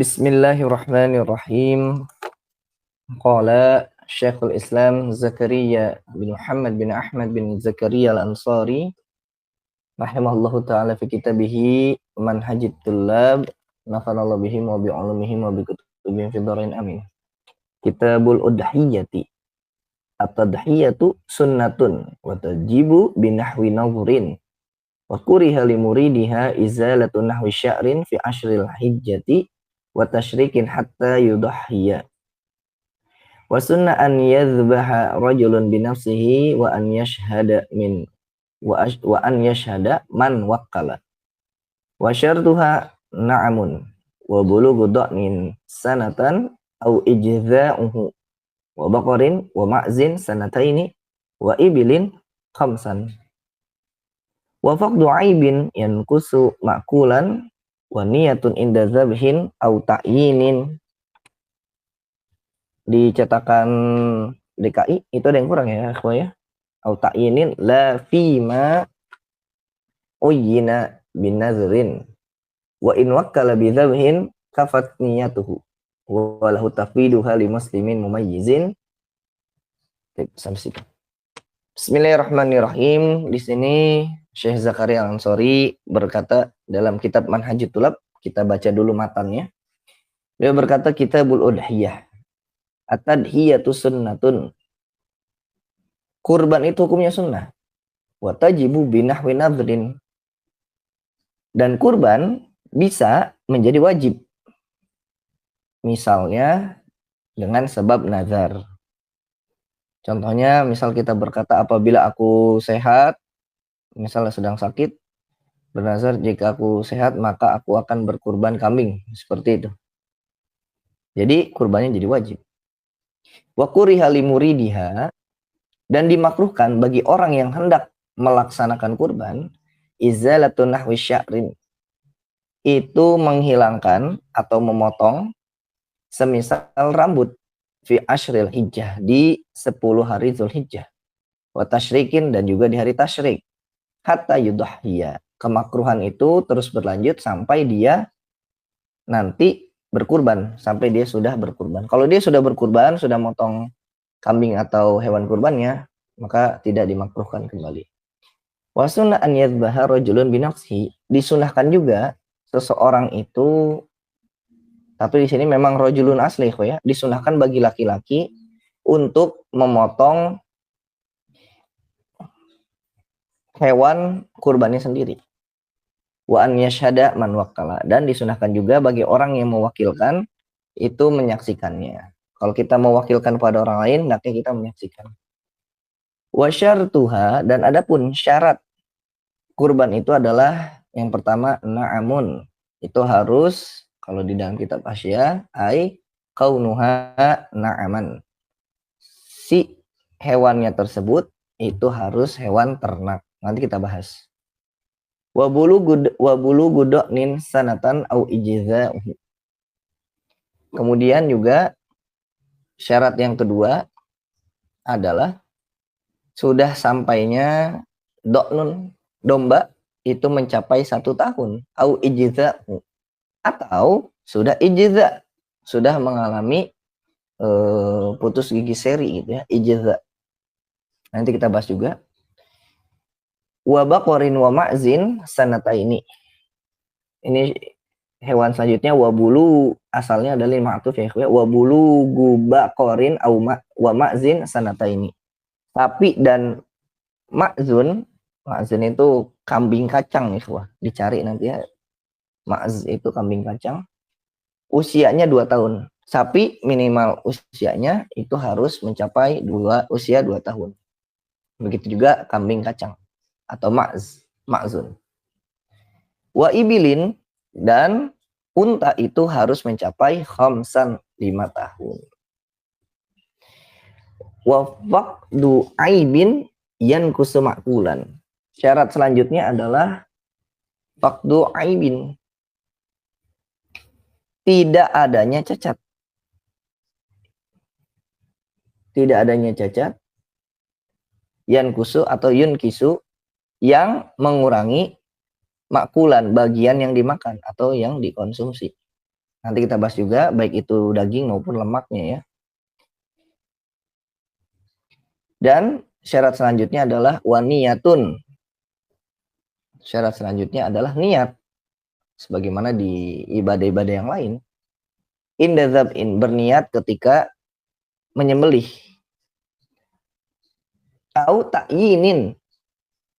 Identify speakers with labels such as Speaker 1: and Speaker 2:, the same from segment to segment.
Speaker 1: Bismillahirrahmanirrahim. Qala Syekhul Islam Zakaria bin Muhammad bin Ahmad bin Zakaria Al-Ansari rahimahullahu ta'ala fi kitabihi Manhajit Tullab nafanallahu bihim wa bi'ulumihim wa bikutubihim fi dharain amin. Kitabul Udhiyati. At-tadhiyatu sunnatun wa tajibu binahwi nawrin wa kuriha limuridiha izalatu nahwi sya'rin fi ashril hijjati wa tashrikin hatta yudahhiya. Wa sunna an yadhbaha rajulun binafsihi wa an yashhada an yashhada man wakkala. Wa syartuha na'amun wa bulughu dha'nin sanatan au ijza'uhu wa baqarin wa ma'zin sanataini wa ibilin khamsan. Wa faqdu aibin yankusu ma'kulan wa niyatun inda zabhin au ta'yinin. Di cetakan DKI itu ada yang kurang ya, akhwah ya. Au ta'yinin la fima uyyina bin nazrin wa in wakkala bi zabhin kafat niyatuhu wa lahu tafwiduha li muslimin mumayyizin. Sampai situ. Bismillahirrahmanirrahim. Di sini Syekh Zakaria Al-Ansari berkata dalam kitab Manhajut Tullab, kita baca dulu matannya. Beliau berkata Kitabul Udhiyah. At-tadhiyatu sunnatun. Kurban itu hukumnya sunnah. Wa tajibu binahwi nadhrin. Dan kurban bisa menjadi wajib. Misalnya dengan sebab nazar. Contohnya misal kita berkata apabila aku sehat, misalnya sedang sakit, bernazar jika aku sehat maka aku akan berkurban kambing, seperti itu. Jadi kurbannya jadi wajib. Wa kuriha limuridiha, dan dimakruhkan bagi orang yang hendak melaksanakan kurban, izalatun nahwi sya'rin, itu menghilangkan atau memotong semisal rambut fi ashril hijjah, di 10 hari Zulhijjah, wa tashrikin, dan juga di hari tasyrik, hatta yudahhiya. Kemakruhan itu terus berlanjut sampai dia nanti berkurban, sampai dia sudah berkurban. Kalau dia sudah berkurban, sudah motong kambing atau hewan kurbannya, maka tidak dimakruhkan kembali. Wa sunnah an yadhbaha rajulun binafsihi, disunahkan juga seseorang itu, tapi di sini memang rajulun asli ya, disunahkan bagi laki-laki untuk memotong hewan kurbannya sendiri. Wa an yashhada man wakkala, dan disunahkan juga bagi orang yang mewakilkan itu menyaksikannya. Kalau kita mewakilkan pada orang lain, maka kita menyaksikan. Wa syartuha, dan adapun syarat kurban itu adalah yang pertama na'amun, itu harus, kalau di dalam kitab Asya, ai kaunuha na'aman, si hewannya tersebut itu harus hewan ternak. Nanti kita bahas. Wa bulughu dha'nin sanatan au ijza'uhu. Kemudian juga syarat yang kedua adalah sudah sampainya do'nun, domba, itu mencapai 1 tahun, au ijza'uhu, atau sudah ijza', sudah mengalami putus gigi seri gitu ya, ijza'. Nanti kita bahas juga. Wa baqarin wa ma'zin sanataini. Ini hewan selanjutnya, wa bulu, asalnya adalah ma'tuf ya, wa bulu baqarin au wa ma'zin sanataini. Tapi dan ma'zun itu kambing kacang nih, dicari nanti ya. Ma'z itu kambing kacang. Usianya 2 tahun. Sapi minimal usianya itu harus mencapai usia 2 tahun. Begitu juga kambing kacang atau ma'zun. Wa ibilin, dan unta itu harus mencapai khamsan, 5 tahun. Wa faqdu aibin yankusu ma'kulan. Syarat selanjutnya adalah faqdu aibin, tidak adanya cacat. Tidak adanya cacat. Yankusu atau yunkisu, yang mengurangi makulan, bagian yang dimakan atau yang dikonsumsi. Nanti kita bahas juga baik itu daging maupun lemaknya ya. Dan syarat selanjutnya adalah waniyatun. Syarat selanjutnya adalah niat. Sebagaimana di ibadah-ibadah yang lain. In berniat ketika menyembelih. Au ta'yinin,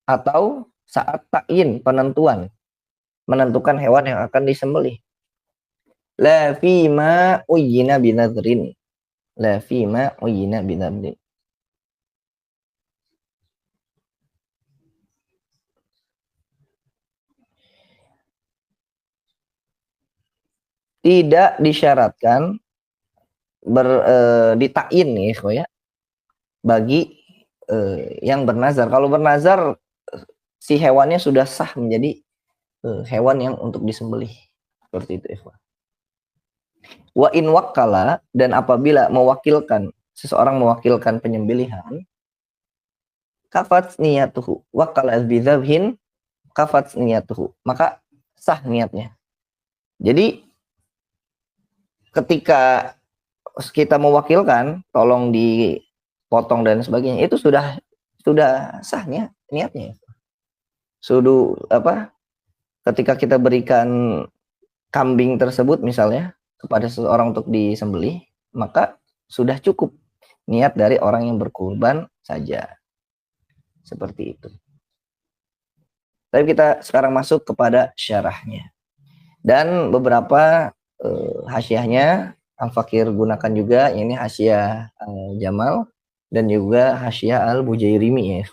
Speaker 1: atau saat ta'yin, penentuan. Menentukan hewan yang akan disembelih. La fima uyyina binadrin. La fima uyyina binadrin. Tidak disyaratkan ditakyin nih ya bagi yang bernazar. Kalau bernazar si hewannya sudah sah menjadi hewan yang untuk disembelih. Seperti itu ikhwan. Wa in wakkala, dan apabila mewakilkan, seseorang mewakilkan penyembelihan, kafat niyatuhu, wakkala bidzabhin kafat niyatuhu, maka sah niatnya. Jadi ketika kita mewakilkan tolong dipotong dan sebagainya, itu sudah sahnya niatnya. Sudah ketika kita berikan kambing tersebut misalnya kepada seseorang untuk disembelih, maka sudah cukup niat dari orang yang berkurban saja. Seperti itu. Tapi kita sekarang masuk kepada syarahnya. Dan beberapa hasyiahnya Al-Fakir gunakan juga, ini hasyiah Jamal dan juga hasyiah Al-Bujairimi ya.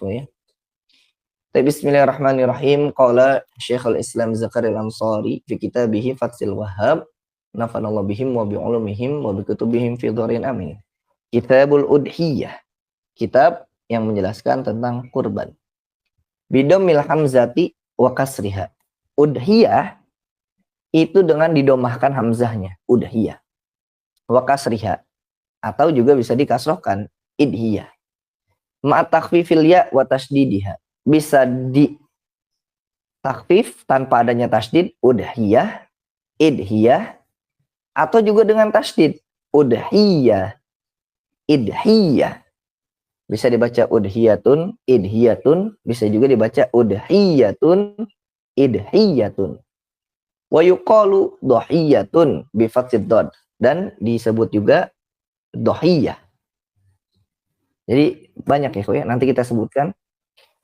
Speaker 1: Bismillahirrahmanirrahim. Qala Syekhul Islam Zakaria Al-Ansari fi kitabih Fathul Wahhab, nafanallahu bihim wa bi'ulumihim wa bikutubihim fi dharin amin. Kitabul Udhiyah, kitab yang menjelaskan tentang kurban. Bidomil hamzati wa kasriha. Udhiyah itu dengan didomahkan hamzahnya, udhiyah. Wa kasriha, atau juga bisa dikasrohkan, idhiyah. Ma'a takhfifil ya wa tasdidiha. Bisa di takhfif tanpa adanya tasdid, udhiyah, idhiyah, atau juga dengan tasdid, udhiyah, idhiyah. Bisa dibaca udhiyatun, idhiyatun, bisa juga dibaca udhiyatun, idhiyatun. Wa yuqalu dhahiyatun bi fathid dad, dan disebut juga dhahiyah. Jadi banyak ya, nanti kita sebutkan.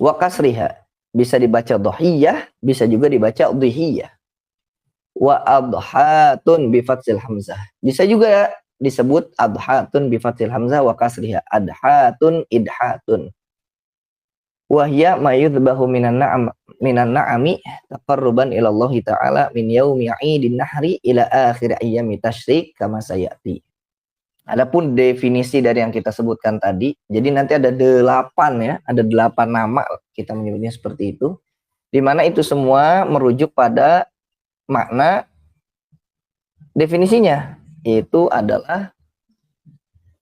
Speaker 1: Wa kasriha, bisa dibaca dhahiyah, bisa juga dibaca dhihiyah. Wa adhatun bi fathil hamzah, bisa juga disebut adhatun bi fathil hamzah wa kasriha, adhatun, idhatun. Wa hiya ma yudhbahu minan na'ami taqarruban ila Allah taala min yaumi 'idin nahri ila akhir ayyami tasyrik kama sayati. Adapun definisi dari yang kita sebutkan tadi, jadi nanti ada 8 ya, ada 8 nama, kita menyebutnya seperti itu, di mana itu semua merujuk pada makna definisinya, yaitu adalah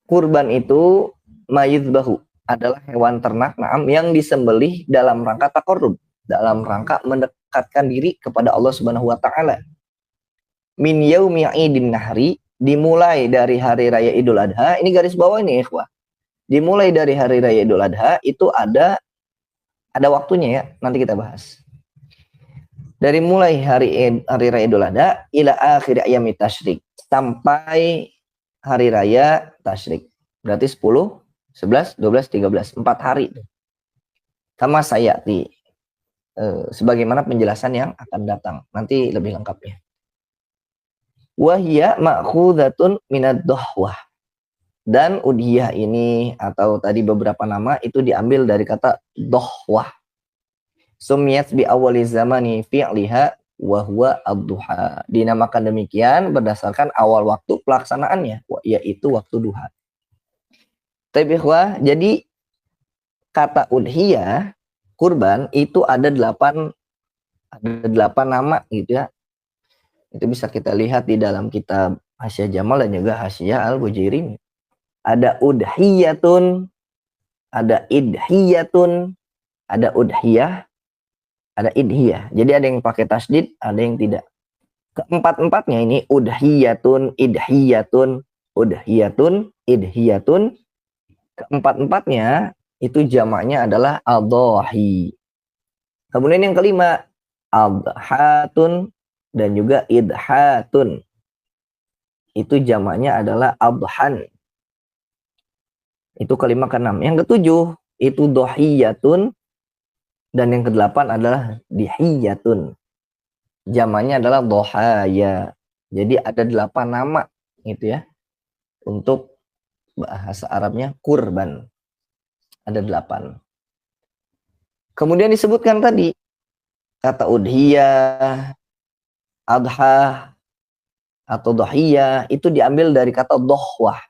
Speaker 1: kurban itu mayudbahu, adalah hewan ternak yang disembelih dalam rangka taqarrub, dalam rangka mendekatkan diri kepada Allah Subhanahu wa taala. Min yaumi 'idin nahri, dimulai dari hari raya Idul Adha. Ini garis bawah ini ikhwah. Dimulai dari hari raya Idul Adha itu ada waktunya ya, nanti kita bahas. Dari mulai hari raya Idul Adha ila akhir ayyami tasyrik, sampai hari raya tasyrik. Berarti 10, 11, 12, 13, 4 hari. Kama sayati, sebagaimana penjelasan yang akan datang. Nanti lebih lengkapnya. Wahia ma'khudhatun minad dohwah, dan udhiyah ini atau tadi beberapa nama itu diambil dari kata dohwah. Sumiyat bi awali zamani fi'liha wa huwa ad-duha, dinamakan demikian berdasarkan awal waktu pelaksanaannya, yaitu waktu duha. Jadi kata udhiyah kurban itu ada 8 nama gitu ya. Itu bisa kita lihat di dalam kitab Hasyiah Jamal dan juga Hasyiah Al-Bujairimi. Ada udhiyatun, ada idhiyatun, ada udhiyah, ada idhiyah. Jadi ada yang pakai tasdid, ada yang tidak. Keempat-empatnya ini udhiyatun, idhiyatun, udhiyatun, idhiyatun. Keempat-empatnya itu jamaknya adalah adhahi. Kemudian yang kelima adhatun dan juga idhatun. Itu jamaknya adalah adhan. Itu kelima keenam. Yang ketujuh itu dohiyatun dan yang kedelapan adalah dihiyatun. Jamaknya adalah dohaya. Jadi ada 8 nama gitu ya. Untuk bahasa Arabnya kurban. Ada 8. Kemudian disebutkan tadi kata udhiyah, adha atau dohiyah itu diambil dari kata dohwah.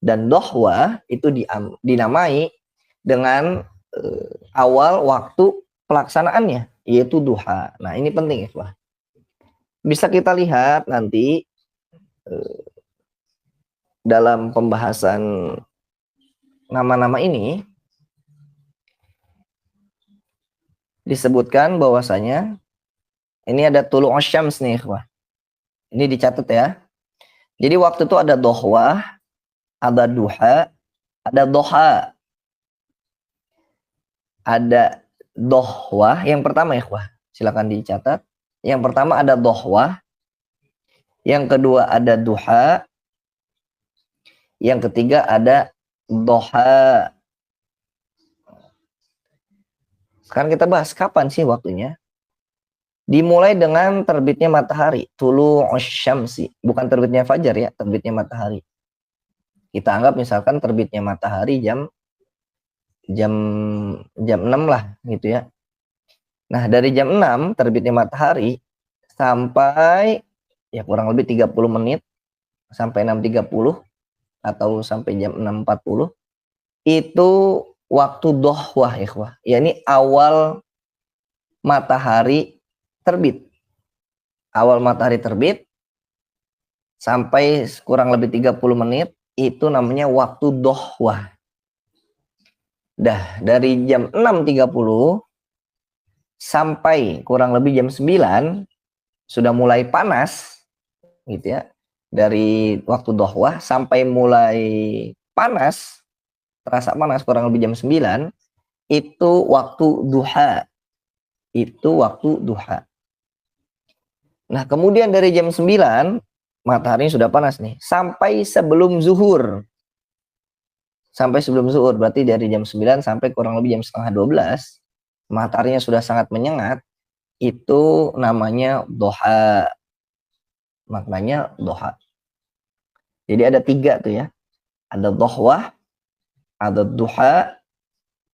Speaker 1: Dan dohwah itu dinamai dengan awal waktu pelaksanaannya, yaitu duha. Nah ini penting ya. Bisa kita lihat nanti dalam pembahasan nama-nama ini disebutkan bahwasanya ini ada tulu asyams nih ikhwah. Ini dicatat ya. Jadi waktu itu ada dohwah, ada duha, ada doha. Ada dohwah yang pertama ikhwah. Silakan dicatat. Yang pertama ada dohwah. Yang kedua ada duha. Yang ketiga ada doha. Sekarang kita bahas kapan sih waktunya. Dimulai dengan terbitnya matahari. Tulu asyamsi. Bukan terbitnya fajar ya, terbitnya matahari. Kita anggap misalkan terbitnya matahari jam 6 lah gitu ya. Nah, dari jam 6 terbitnya matahari sampai ya kurang lebih 30 menit sampai 6.30 atau sampai jam 6.40 itu waktu dohwah ikhwah. Yakni awal matahari terbit. Awal matahari terbit sampai kurang lebih 30 menit itu namanya waktu dohwah. Dah dari jam 6.30 sampai kurang lebih jam 9 sudah mulai panas gitu ya. Dari waktu dohwah sampai mulai panas, terasa panas kurang lebih jam 9 itu waktu duha. Itu waktu duha. Nah, kemudian dari jam 9 matahari sudah panas nih sampai sebelum zuhur. Sampai sebelum zuhur berarti dari jam 9 sampai kurang lebih jam setengah 12 mataharinya sudah sangat menyengat. Itu namanya doha. Maknanya doha. Jadi ada 3 tuh ya. Ada dohwah, ada duha,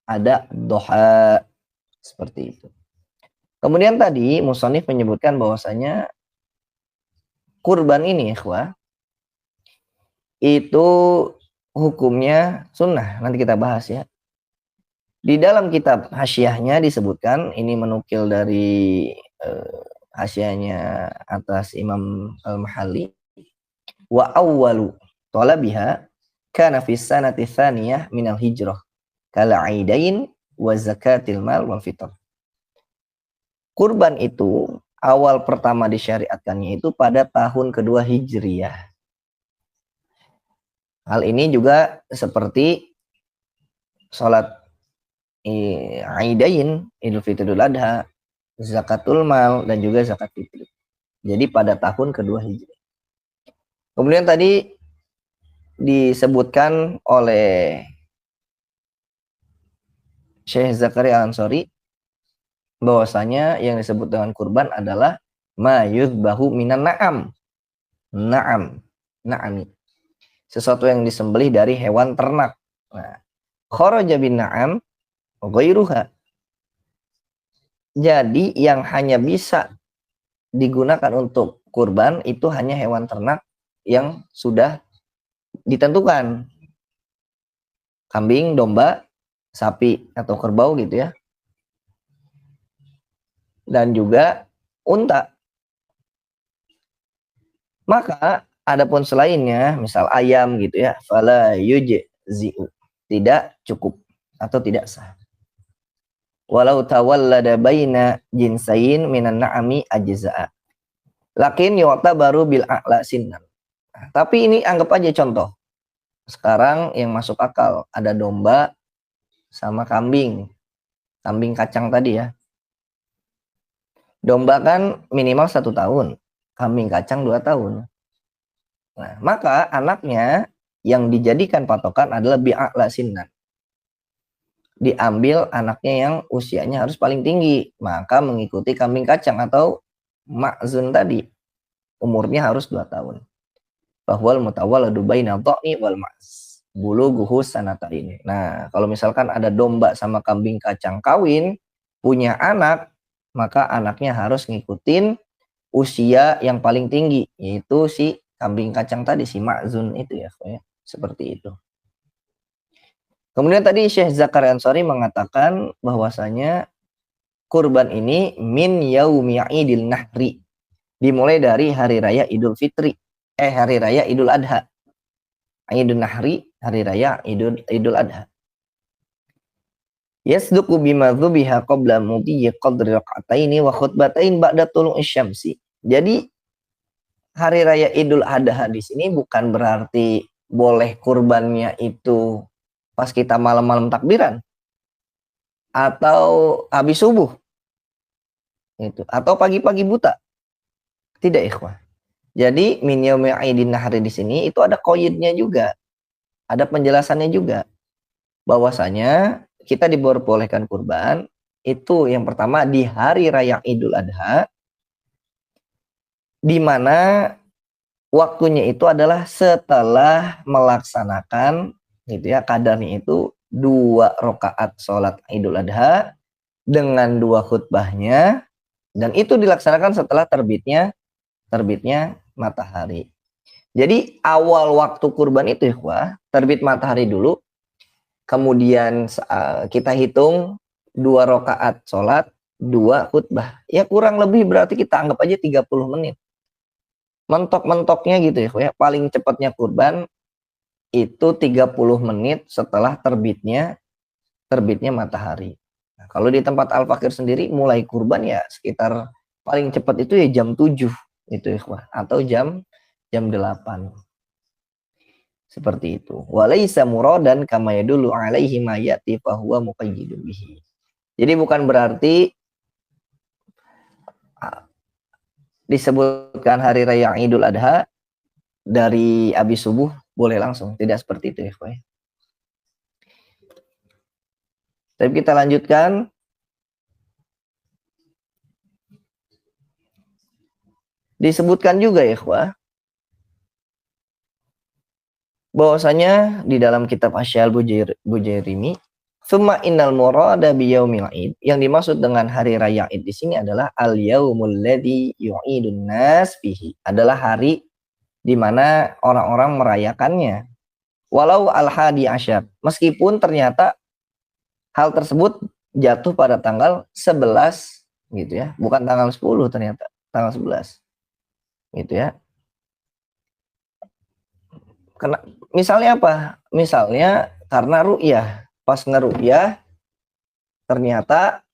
Speaker 1: ada doha. Seperti itu. Kemudian tadi musonif menyebutkan bahwasanya kurban ini ikhwah itu hukumnya sunnah. Nanti kita bahas ya. Di dalam kitab hasyiahnya disebutkan, ini menukil dari hasyiahnya atas Imam Al-Mahalli, wa awwalu talabiha kana fi sanati tsaniyah minal hijrah kala aidain wa zakatil mal wal fitr. Kurban itu awal pertama disyariatkannya itu pada tahun kedua Hijriyah. Hal ini juga seperti sholat Aidain, Idul Fitri, Idul Adha, zakatul mal dan juga zakat fitri. Jadi pada tahun kedua Hijriah. Kemudian tadi disebutkan oleh Syekh Zakaria Al-Ansari bahwasanya yang disebut dengan kurban adalah ma yuzbahu minan na'am. Na'ami. Sesuatu yang disembelih dari hewan ternak. Nah, kharaja bin na'am ghairuha. Jadi yang hanya bisa digunakan untuk kurban itu hanya hewan ternak yang sudah ditentukan. Kambing, domba, sapi atau kerbau gitu ya. Dan juga unta. Maka adapun selainnya, misal ayam gitu ya, fala yujzi'u. Tidak cukup atau tidak sah. Walau tawallada baina jinsain minan na'ami ajza'a. Lakin yu'ta baru bil a'la sinan. Nah, tapi ini anggap aja contoh. Sekarang yang masuk akal ada domba sama kambing. Kambing kacang tadi ya. Domba kan minimal 1 tahun. Kambing kacang 2 tahun. Nah, maka anaknya yang dijadikan patokan adalah bi'a'la sinan. Diambil anaknya yang usianya harus paling tinggi. Maka mengikuti kambing kacang atau ma'zun tadi. Umurnya harus 2 tahun. Bahwal mutawalladu baina dha'i wal ma'z. Bulughuhu sanataini. Nah, kalau misalkan ada domba sama kambing kacang kawin, punya anak, maka anaknya harus ngikutin usia yang paling tinggi, yaitu si kambing kacang tadi, si ma'zun itu ya. Seperti itu. Kemudian tadi Syekh Zakaria Ansari mengatakan bahwasanya kurban ini min yaumi idil nahri. Dimulai dari hari raya Idul Fitri. Hari raya Idul Adha. Idul Nahri, hari raya Idul Adha. Yasduqu bima dhubiha qabla mudiyyi qadri rak'ataini wa khutbatain ba'da tulu'i syamsi. Jadi hari raya Idul Adha di sini bukan berarti boleh kurbannya itu pas kita malam-malam takbiran atau habis subuh. Itu, atau pagi-pagi buta. Tidak, ikhwah. Jadi min yaumi idin nahri di sini itu ada qaidnya juga. Ada penjelasannya juga. Bahwasanya kita diperbolehkan kurban itu yang pertama di hari raya Idul Adha, di mana waktunya itu adalah setelah melaksanakan gitu ya, kadarnya itu 2 rakaat sholat Idul Adha dengan 2 khutbahnya, dan itu dilaksanakan setelah terbitnya matahari. Jadi awal waktu kurban itu ya, terbit matahari dulu, kemudian kita hitung 2 rakaat sholat, 2 khutbah. Ya kurang lebih berarti kita anggap aja 30 menit. Mentok-mentoknya gitu ya, paling cepatnya kurban itu 30 menit setelah terbitnya matahari. Nah, kalau di tempat Al-Fakir sendiri mulai kurban ya sekitar paling cepat itu ya jam 7 itu ya, atau jam 8. Seperti itu. Walaysa muradan kama yadullu alaihi ma yati fa huwa muqayyidun bihi. Jadi bukan berarti disebutkan hari raya Idul Adha dari habis subuh boleh langsung, tidak seperti itu ya, Tapi kita lanjutkan. Disebutkan juga ya, bahwasanya di dalam kitab Asy'al Bujairimi, summa innal murada bi yaumil id, yang dimaksud dengan hari raya Id di sini adalah al yaumul ladzi yu'idun nas bihi, adalah hari di mana orang-orang merayakannya. Walau al-hadi asyar, meskipun ternyata hal tersebut jatuh pada tanggal 11 gitu ya, bukan tanggal 10 ternyata, tanggal 11. Gitu ya. Misalnya apa? Misalnya karena ru'yah. Pas ngeru'yah ternyata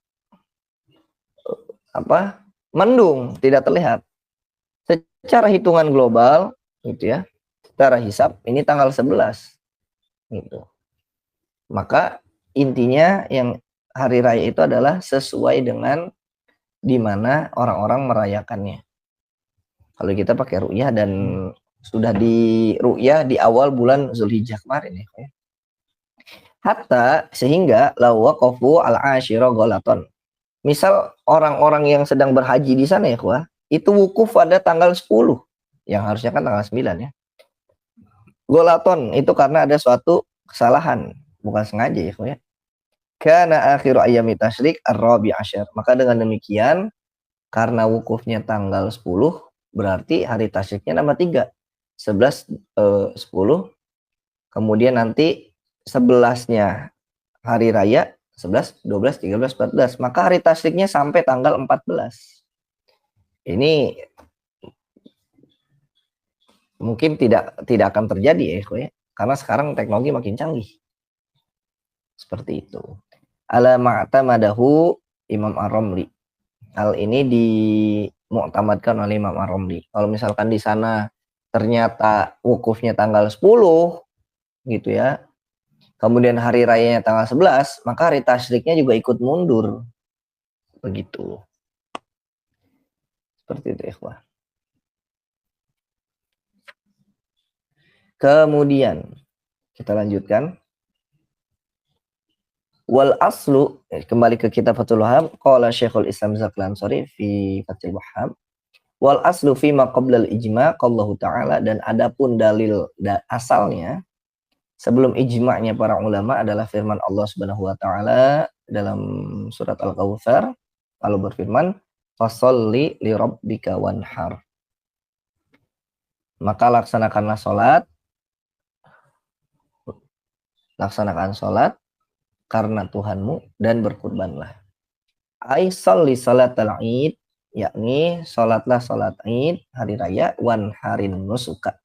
Speaker 1: mendung, tidak terlihat. Secara hitungan global gitu ya. Secara hisab ini tanggal 11 gitu. Maka intinya yang hari raya itu adalah sesuai dengan di mana orang-orang merayakannya. Kalau kita pakai ru'yah dan sudah di ru'yah di awal bulan Zulhijjah kemarin ya. Hatta sehingga lawaqafu al-ashira golaton. Misal orang-orang yang sedang berhaji di sana ya, itu wukuf pada tanggal 10 yang harusnya kan tanggal 9 ya. Golaton itu karena ada suatu kesalahan, bukan sengaja ya, Karena akhiru ayyami tasyrik ar-rabi asyar. Maka dengan demikian karena wukufnya tanggal 10 berarti hari tasyriknya nambah 3. 11 10, kemudian nanti 11-nya hari raya 11, 12, 13, 14, maka hari tasyriknya sampai tanggal 14. Ini mungkin tidak akan terjadi ya, karena sekarang teknologi makin canggih. Seperti itu. Ala ma'tamadahu Imam Ar-Ramli. Hal ini mu'tamadkan oleh Imam Ar-Ramli. Kalau misalkan di sana ternyata wukufnya tanggal 10 gitu ya, kemudian hari rayanya tanggal 11, maka hari tasyriknya juga ikut mundur. Begitu. Seperti itu, ikhwah. Kemudian kita lanjutkan. Wal aslu, kembali ke kitab Fathul Wahhab, qala Syekhul Islam Zaqlansari fi Fathul Wahhab. Wal aslu fi ma qabla al-ijma' qallahu ta'ala, dan adapun dalil asalnya sebelum ijma'nya para ulama adalah firman Allah Subhanahu wa taala dalam surat Al-Kautsar, lalu berfirman, "Fasholli li rabbika wanhar." Maka laksanakan salat karena Tuhanmu dan berkurbanlah. Ai sholli salatal Id, yakni salatlah salat Id hari raya, wanharin nusuka,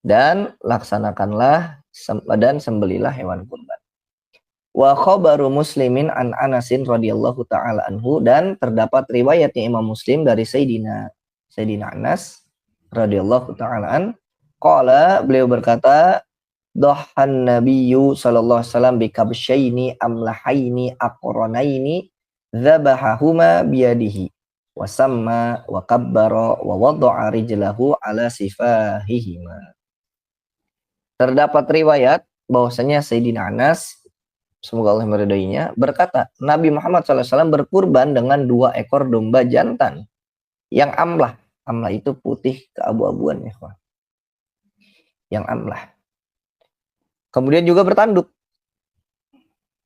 Speaker 1: dan laksanakanlah dan sembelilah hewan kurban. Wa khabaru Muslimin an Anasin radhiyallahu taala anhu, dan terdapat riwayatnya Imam Muslim dari Sayyidina Anas radhiyallahu taala an, qala, beliau berkata, dhahan nabiyyu sallallahu alaihi wasallam bi kabsyaini amlahaini aqranaini dzabahahuma biyadihi wa samma wa kabbara wa wada'a rijlahu ala sifahihima. Terdapat riwayat bahwasanya Sayyidina Anas, semoga Allah meridainya, berkata, Nabi Muhammad SAW berkurban dengan 2 ekor domba jantan yang amlah. Amlah itu putih keabu-abuan, ya. Yang amlah. Kemudian juga bertanduk.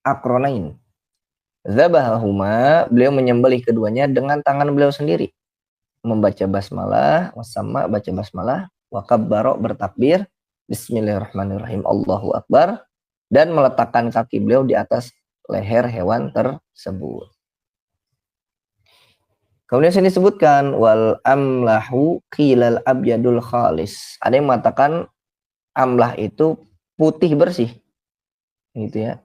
Speaker 1: Akronain. Zabahahuma, beliau menyembelih keduanya dengan tangan beliau sendiri. Membaca basmalah, wasama baca basmalah, wakabbaro bertakbir, bismillahirrahmanirrahim, Allahu Akbar, dan meletakkan kaki beliau di atas leher hewan tersebut. Kemudian sini disebutkan wal amlahu qilal abyadul khalis. Ada yang mengatakan amlah itu putih bersih, gitu ya.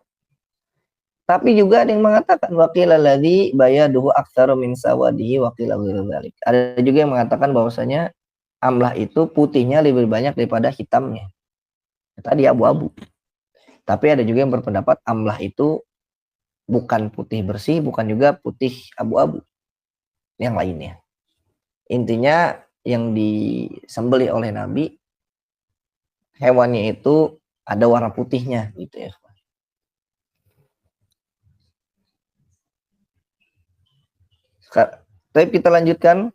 Speaker 1: Tapi juga ada yang mengatakan waqilal ladzi bayaduhu aktsaru min sawadihi wa qila ghairu dzalik. Ada juga yang mengatakan bahwasanya amlah itu putihnya lebih banyak daripada hitamnya. Tadi abu-abu. Tapi ada juga yang berpendapat amlah itu bukan putih bersih, bukan juga putih abu-abu. Yang lainnya. Intinya yang disembelih oleh Nabi, hewannya itu ada warna putihnya, gitu ya. Tapi kita lanjutkan.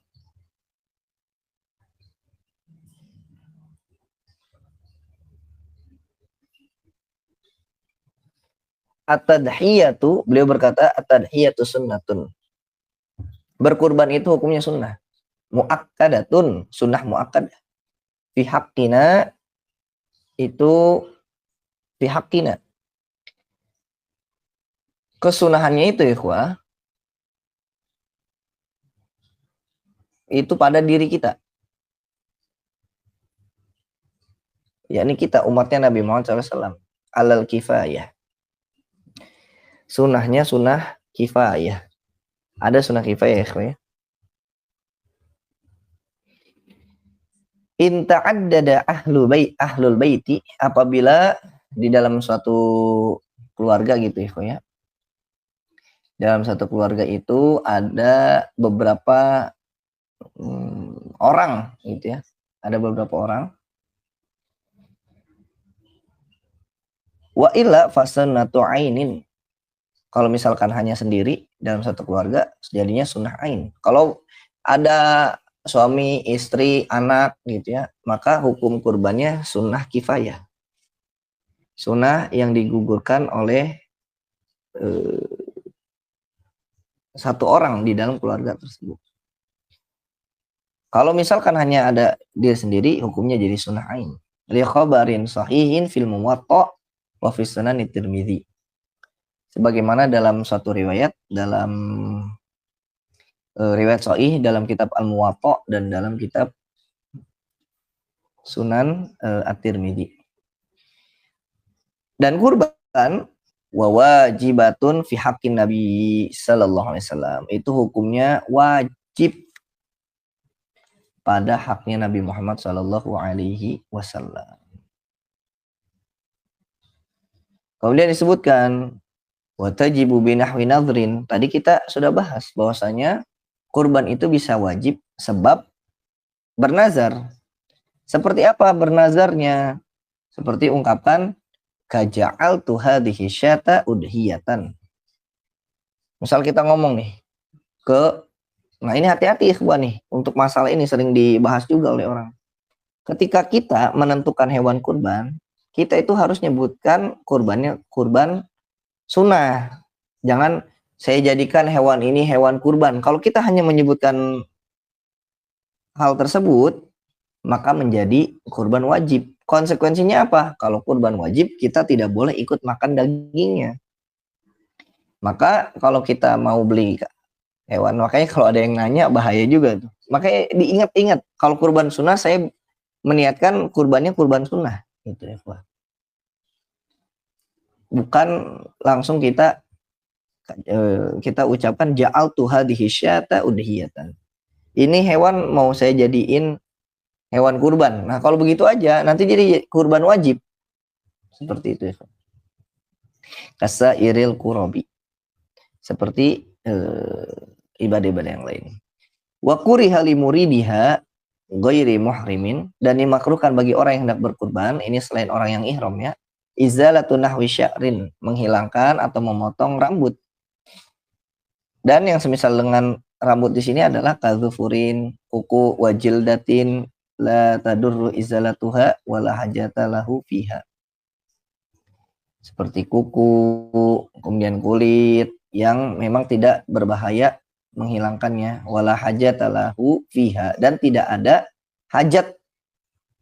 Speaker 1: At-tadhiyatu, beliau berkata, at-tadhiyatu sunnatun. Berkurban itu hukumnya sunnah. Mu'akkadatun, sunnah mu'akkadah. Fi haqqina, itu fi haqqina. Kesunahannya itu, ikhwah, itu pada diri kita. Yakni kita umatnya Nabi Muhammad SAW. Alal kifayah. Sunnahnya sunnah kifayah. Ada sunnah kifayah, ikhwah. In ta'addada ahlul baiti, apabila di dalam suatu keluarga gitu, ikhwah ya. Dalam satu keluarga itu ada beberapa orang gitu ya. Ada beberapa orang. Wa illa fasannatu ainin. Kalau misalkan hanya sendiri dalam satu keluarga, jadinya sunnah ain. Kalau ada suami, istri, anak gitu ya, maka hukum kurbannya sunnah kifayah. Sunnah yang digugurkan oleh satu orang di dalam keluarga tersebut. Kalau misalkan hanya ada dia sendiri, hukumnya jadi sunnah ain. Li khabarin sahihin fil muwatta wa fi sunan Tirmidzi. Sebagaimana dalam suatu riwayat, dalam riwayat sahih dalam kitab Al-Muwatta dan dalam kitab Sunan At-Tirmidzi. Dan kurban wa wajibatun fi haqqin Nabi sallallahu alaihi wasallam, itu hukumnya wajib pada haknya Nabi Muhammad Shallallahu Alaihi Wasallam. Kemudian disebutkan watajibu binahwi nadhrin. Tadi kita sudah bahas bahwasanya kurban itu bisa wajib sebab bernazar. Seperti apa bernazarnya? Seperti ungkapan kaja'altu hadhihi syata udhiyatan. Misal kita ngomong nih nah ini hati-hati ikhwan nih, untuk masalah ini sering dibahas juga oleh orang. Ketika kita menentukan hewan kurban, kita itu harus nyebutkan kurbannya kurban sunnah. Jangan saya jadikan hewan ini hewan kurban. Kalau kita hanya menyebutkan hal tersebut, maka menjadi kurban wajib. Konsekuensinya apa? Kalau kurban wajib, kita tidak boleh ikut makan dagingnya. Maka kalau kita mau beli hewan, makanya kalau ada yang nanya bahaya juga tuh. Makanya diingat-ingat, kalau kurban sunnah saya meniatkan kurbannya kurban sunnah. Gitu ya, Pak. Bukan langsung kita ucapkan ja'altu hadhihi syata udhiyatan. Ini hewan mau saya jadiin hewan kurban. Nah, kalau begitu aja nanti jadi kurban wajib. Seperti itu ya. Kasairil qurabi. Seperti ibadah-ibadah yang lain. Wa kuriha li muridiha ghairi muhrimin, dan dimakruhkan bagi orang yang hendak berkurban, ini selain orang yang ihram ya, izalatun nahwi sya'rin, menghilangkan atau memotong rambut. Dan yang semisal dengan rambut di sini adalah kadzufurin, kuku, wajildatin, la tadurru izalatuha wala hajata lahu fiha. Seperti kuku, kemudian kulit yang memang tidak berbahaya menghilangkannya, wala hajata lahu fiha, dan tidak ada hajat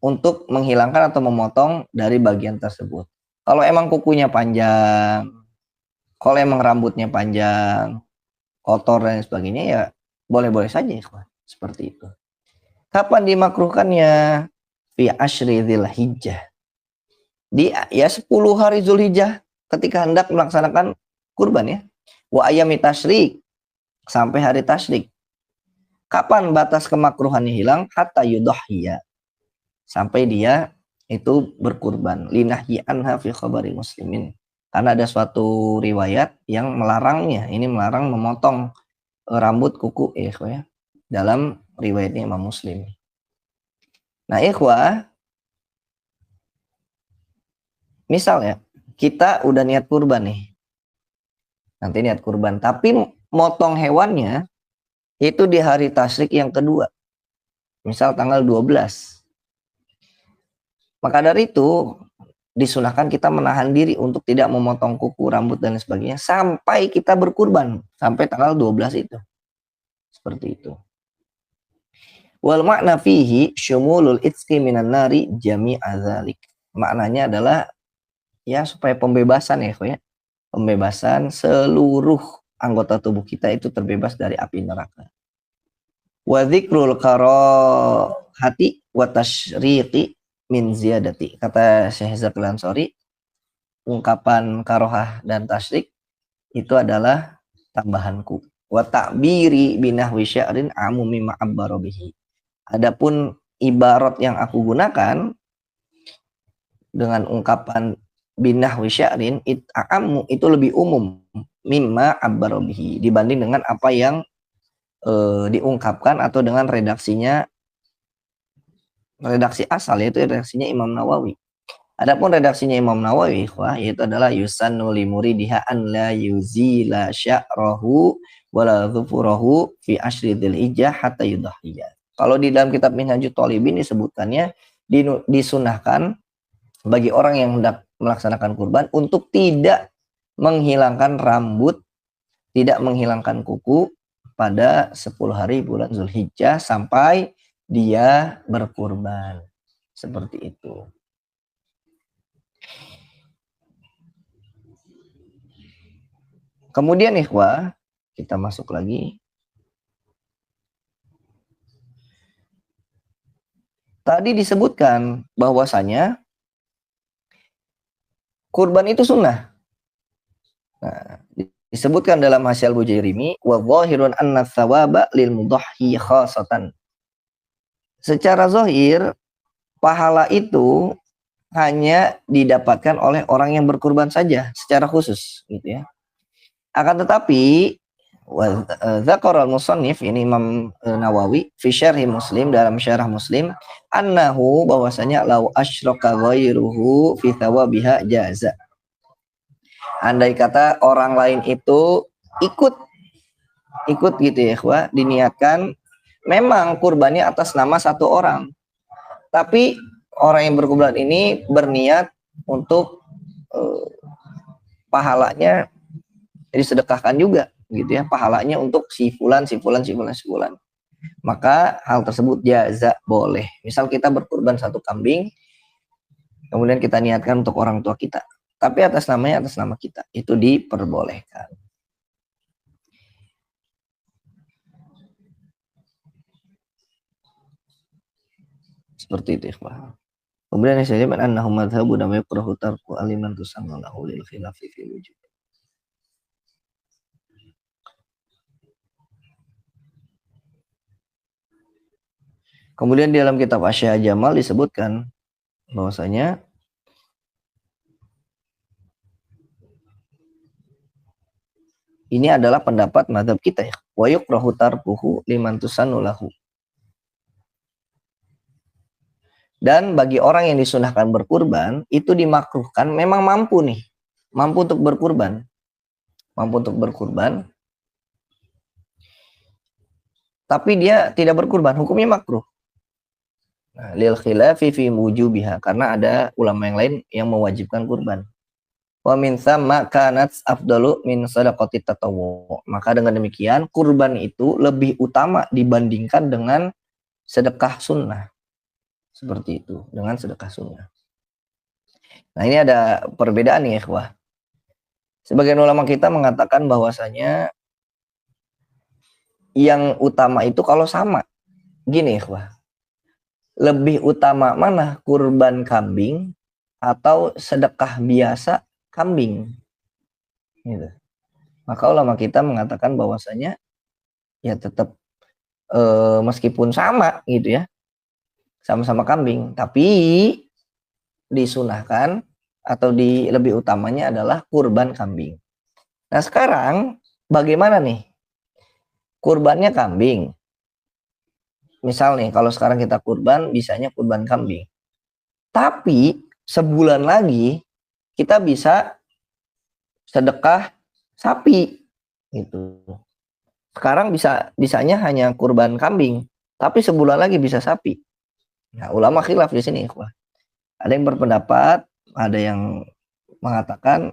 Speaker 1: untuk menghilangkan atau memotong dari bagian tersebut. Kalau emang kukunya panjang, kalau emang rambutnya panjang, kotor dan sebagainya, ya boleh-boleh saja ikhwan. Seperti itu. Kapan dimakruhkannya? Fi asyri dzulhijjah. Di ya 10 hari Zulhijjah ketika hendak melaksanakan kurban ya. Wa ayami tasyrik, sampai hari tasyrik. Kapan batas kemakruhannya hilang? Hatta yudhhiya, sampai dia itu berkurban. Linahyi anha fi khabari muslimin. Karena ada suatu riwayat yang melarangnya. Ini melarang memotong rambut kuku ya. Dalam riwayatnya Imam Muslim. Nah ikhwah, misal ya, kita udah niat kurban nih. Nanti niat kurban. Tapi motong hewannya itu di hari tasyrik yang kedua. Misal tanggal 12. Maka dari itu disunahkan kita menahan diri untuk tidak memotong kuku, rambut dan sebagainya sampai kita berkurban, sampai tanggal 12 itu. Seperti itu. Wal makna fihi syumulul itqi minan nari jami'a dzalik. Maknanya adalah ya supaya pembebasan ya. Pembebasan seluruh anggota tubuh kita itu terbebas dari api neraka. Wa dzikrul karahati wa tasyriqi min ziyadati. Kata Syekh Zakil Ansori, ungkapan karohah dan tasyrik itu adalah tambahanku. Wa ta'biri binahwi sya'rin amumi ma'abbara bihi. Adapun ibarat yang aku gunakan dengan ungkapan binahwi sya'rin itu lebih umum mimma abbara bihi, dibanding dengan apa yang diungkapkan atau dengan redaksi asal, yaitu redaksinya Imam Nawawi. Adapun redaksinya Imam Nawawi yaitu adalah yusannu li muridiha an la yuzila sya'rahu wala dhufurahu fi asyri dzulhijjah hatta yudhhiya. Kalau di dalam kitab Minhajut Thalibin disebutkannya disunahkan bagi orang yang hendak melaksanakan kurban untuk tidak menghilangkan rambut, tidak menghilangkan kuku pada 10 hari bulan Zulhijjah sampai dia berkurban. Seperti itu. Kemudian ikhwah, kita masuk lagi. Tadi disebutkan bahwasanya kurban itu sunnah. Nah, disebutkan dalam Hasyal Bujairimi, wa dhahirun anna tsawaba lil mudhhi khasatan. secara zahir pahala itu hanya didapatkan oleh orang yang berkurban saja secara khusus gitu ya. Akan tetapi Zakar al-Musannif, ini Imam Nawawi fi syarhi Muslim, dalam syarah Muslim, annahu, bahwasanya lau asyraka ghairuhu fi thawabiha jaza. Andai kata orang lain itu ikut gitu ya, ikhwah, diniatkan memang kurbannya atas nama satu orang, tapi orang yang berkurban ini berniat untuk pahalanya disedekahkan juga gitu ya, pahalanya untuk si fulan, maka hal tersebut jaza, boleh. Misal kita berkurban satu kambing, kemudian kita niatkan untuk orang tua kita, tapi atas nama kita, itu diperbolehkan. Seperti itu, ikhwah. Kemudian saya lihat annahum madhabu dan yakrahu tarku aliman tusannahu lil khilafi fi wujud. Kemudian di dalam kitab Asya Jamal disebutkan bahwasanya ini adalah pendapat mazhab kita ya. Wa yukrahu tarkuhu liman tusannu lahu. Dan bagi orang yang disunahkan berkurban, itu dimakruhkan memang mampu untuk berkurban. Tapi dia tidak berkurban, hukumnya makruh. Nah, lil khilafi fi wujubiha, karena ada ulama yang lain yang mewajibkan kurban. Wa min tsamma kanat afdalu min shadaqati tatawwu. Maka dengan demikian kurban itu lebih utama dibandingkan dengan sedekah sunnah. Seperti itu, dengan sedekah sunnah. Nah, ini ada perbedaan nih, ikhwah. Sebagian ulama kita mengatakan bahwasanya yang utama itu kalau sama. Gini, ikhwah. Lebih utama mana, kurban kambing atau sedekah biasa kambing? Gitu. Maka ulama kita mengatakan bahwasanya ya tetap meskipun sama gitu ya, sama-sama kambing, tapi disunahkan atau lebih utamanya adalah kurban kambing. Nah sekarang bagaimana nih? Kurbannya kambing. Misal nih, kalau sekarang kita kurban, bisanya kurban kambing. Tapi sebulan lagi kita bisa sedekah sapi gitu. Sekarang bisanya hanya kurban kambing, tapi sebulan lagi bisa sapi. Nah, ulama khilaf di sini, ikhwah. Ada yang berpendapat, ada yang mengatakan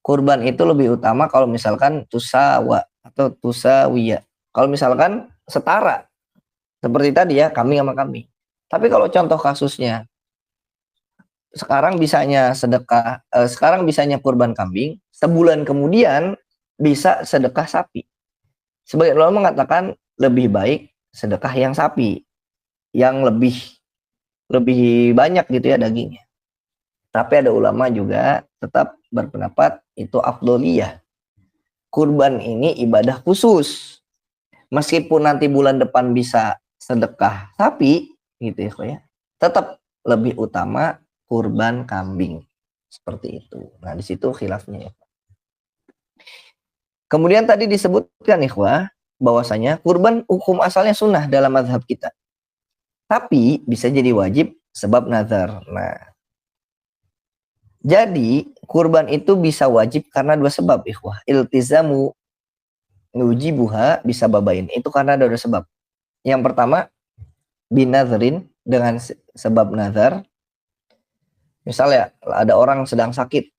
Speaker 1: kurban itu lebih utama kalau misalkan tusawa atau tusawiya. Kalau misalkan setara, seperti tadi ya, kambing sama kambing. Tapi kalau contoh kasusnya, sekarang bisanya sedekah, sekarang bisanya kurban kambing, sebulan kemudian bisa sedekah sapi. Sebagian ulama mengatakan lebih baik sedekah yang sapi, yang lebih banyak gitu ya dagingnya. Tapi ada ulama juga tetap berpendapat itu afdoliyah. Kurban ini ibadah khusus. Meskipun nanti bulan depan bisa sedekah sapi gitu ya, tetap lebih utama kurban kambing. Seperti itu. Nah, di situ khilafnya ya. Kemudian tadi disebutkan ikhwah bahwasanya kurban hukum asalnya sunnah dalam mazhab kita. Tapi bisa jadi wajib sebab nazar. Nah, jadi kurban itu bisa wajib karena dua sebab, ikhwah. Iltizamu nujibuha bisa babain. Itu karena ada dua sebab. Yang pertama, binadrin, dengan sebab nazar. Misalnya ada orang sedang sakit,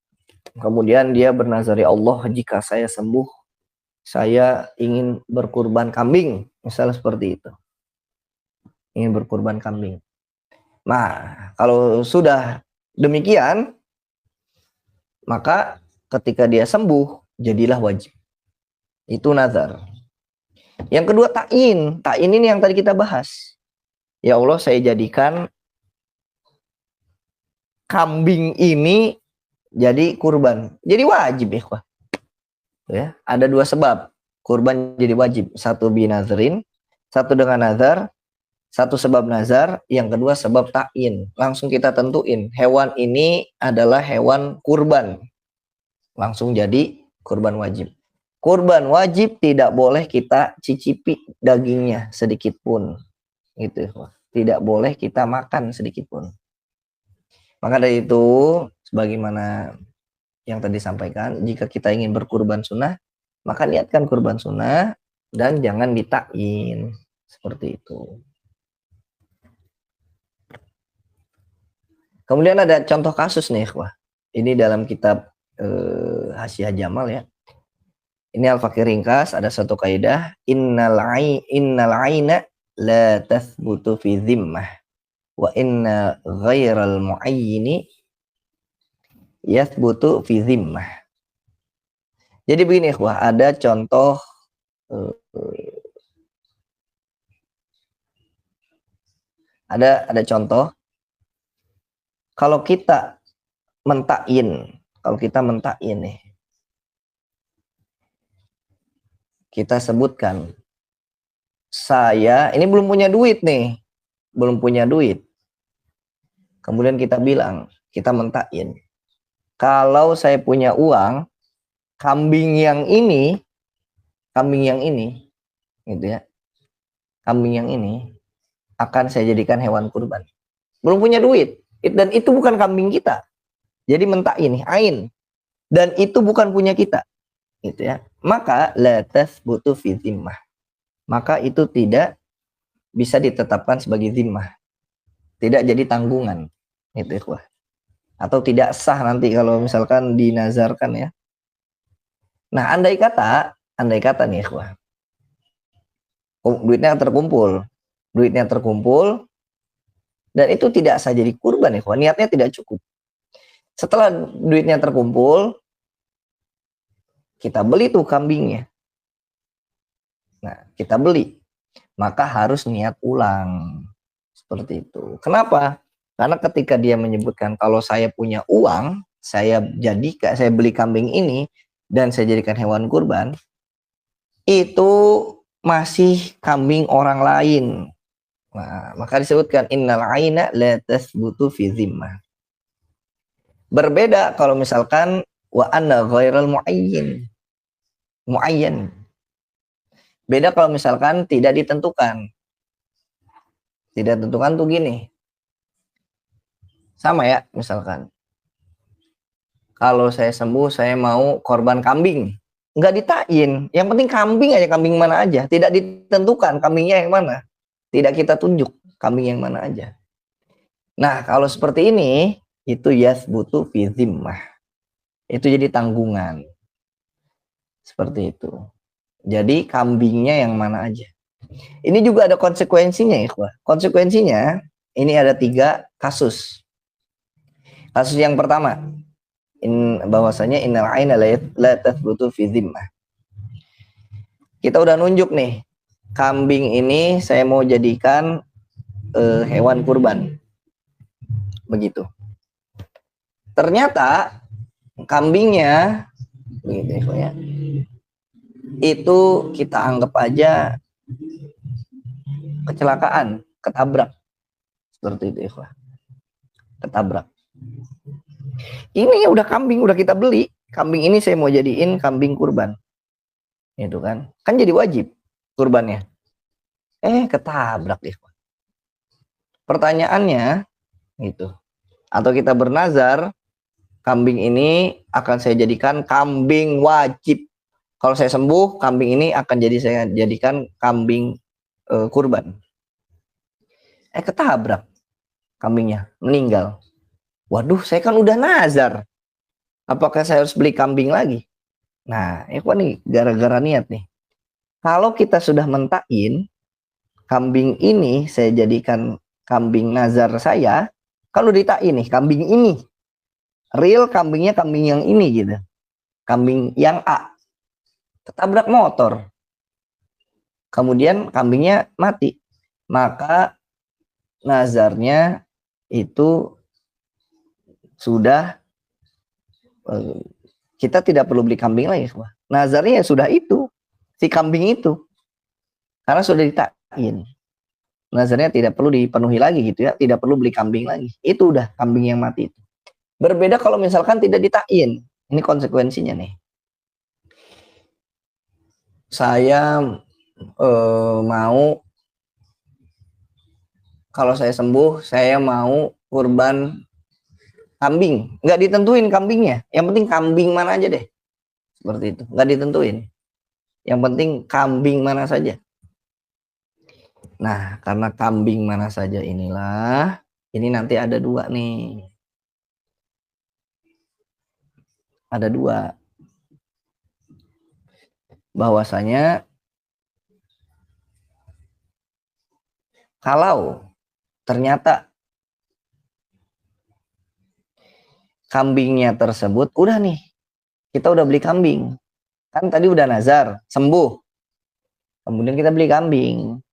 Speaker 1: kemudian dia bernazar, ya Allah, jika saya sembuh, saya ingin berkurban kambing. Misalnya seperti itu. Ingin berkurban kambing. Nah, kalau sudah demikian, maka ketika dia sembuh, jadilah wajib. Itu nazar. Yang kedua, ta'in. Ta'in ini yang tadi kita bahas. Ya Allah, saya jadikan kambing ini jadi kurban. Jadi wajib, ikhwah. Ya, ada dua sebab kurban jadi wajib. Satu binazrin, satu dengan nazar, Satu sebab nazar, yang kedua sebab ta'in. Langsung kita tentuin, hewan ini adalah hewan kurban. Langsung jadi kurban wajib. Kurban wajib tidak boleh kita cicipi dagingnya sedikit pun. Gitu. Tidak boleh kita makan sedikit pun. Maka dari itu, sebagaimana yang tadi sampaikan, jika kita ingin berkurban sunnah, maka niatkan kurban sunnah dan jangan ditakyin. Seperti itu. Kemudian ada contoh kasus nih, wah. Ini dalam kitab Hasyiah Jamal ya. Ini Al-Fakir ringkas, ada satu kaidah, innal aina la tathbutu fi dhimmah wa inna ghairal muayyini yathbutu fi dhimmah. Jadi begini, wah, ada contoh ada contoh kalau kita mentakyin nih, kita sebutkan saya ini belum punya duit nih, kemudian kita bilang, kita mentakyin, kalau saya punya uang, kambing yang ini gitu ya, kambing yang ini akan saya jadikan hewan kurban. Belum punya duit, dan itu bukan kambing kita. Jadi mentakyin, ain, dan itu bukan punya kita, gitu ya. Maka la tathbutu fi dhimmah. Maka itu tidak bisa ditetapkan sebagai dhimmah. Tidak jadi tanggungan, gitu ya. Atau tidak sah nanti kalau misalkan dinazarkan ya. Nah, andai kata nih, ikhwah, duitnya terkumpul, dan itu tidak sah jadi kurban, ikhwah, niatnya tidak cukup. Setelah duitnya terkumpul, kita beli tuh kambingnya. Nah, kita beli, maka harus niat ulang. Seperti itu. Kenapa? Karena ketika dia menyebutkan kalau saya punya uang, saya beli kambing ini dan saya jadikan hewan kurban, itu masih kambing orang lain. Nah, maka disebutkan innal aina la tathbutu fi dhimmah. Berbeda kalau misalkan wa anna ghairal muayyan. Beda kalau misalkan tidak ditentukan. Tidak ditentukan tuh gini. Sama ya, misalkan. Kalau saya sembuh, saya mau korban kambing. Nggak ditakyin. Yang penting kambing aja, kambing mana aja. Tidak ditentukan kambingnya yang mana. Tidak kita tunjuk kambing yang mana aja. Nah, kalau seperti ini, itu yathbutu fi dhimmah. Itu jadi tanggungan. Seperti itu. Jadi kambingnya yang mana aja. Ini juga ada konsekuensinya, ikhwah. Konsekuensinya, ini ada 3 kasus. Kasus yang pertama, bahwasanya innal aina la tathbutu fi dhimmah. Kita udah nunjuk nih, kambing ini saya mau jadikan hewan kurban. Begitu. Ternyata kambingnya begitu ya. Itu kita anggap aja kecelakaan, ketabrak. Seperti itu, ikhwah. Ketabrak. Ini udah kambing, udah kita beli. Kambing ini saya mau jadiin kambing kurban. Itu kan. Kan jadi wajib kurbannya. Ketabrak, ikhwah. Pertanyaannya gitu. Atau kita bernazar, kambing ini akan saya jadikan kambing wajib. Kalau saya sembuh, kambing ini akan saya jadikan kambing kurban. Ketabrak kambingnya, meninggal. Waduh, saya kan udah nazar. Apakah saya harus beli kambing lagi? Nah, nih gara-gara niat nih. Kalau kita sudah mentakyin, kambing ini saya jadikan kambing nazar saya, kalau ditakyin nih, kambing ini. Real kambingnya kambing yang ini gitu. Kambing yang A. Ketabrak motor. Kemudian kambingnya mati. Maka nazarnya itu sudah, kita tidak perlu beli kambing lagi. Nazarnya sudah itu, si kambing itu. Karena sudah ditakyin. nazarnya tidak perlu dipenuhi lagi gitu ya, tidak perlu beli kambing lagi. Itu udah kambing yang mati itu. Berbeda kalau misalkan tidak ditakyin. Ini konsekuensinya nih. Saya mau, kalau saya sembuh, saya mau kurban kambing. Nggak ditentuin kambingnya. Yang penting kambing mana aja deh. Seperti itu. Nggak ditentuin. Yang penting kambing mana saja. Nah, karena kambing mana saja inilah, ini nanti ada dua nih. Ada dua. Bahwasanya kalau ternyata kambingnya tersebut udah nih, kita udah beli kambing. Kan tadi udah nazar, sembuh. Kemudian kita beli kambing.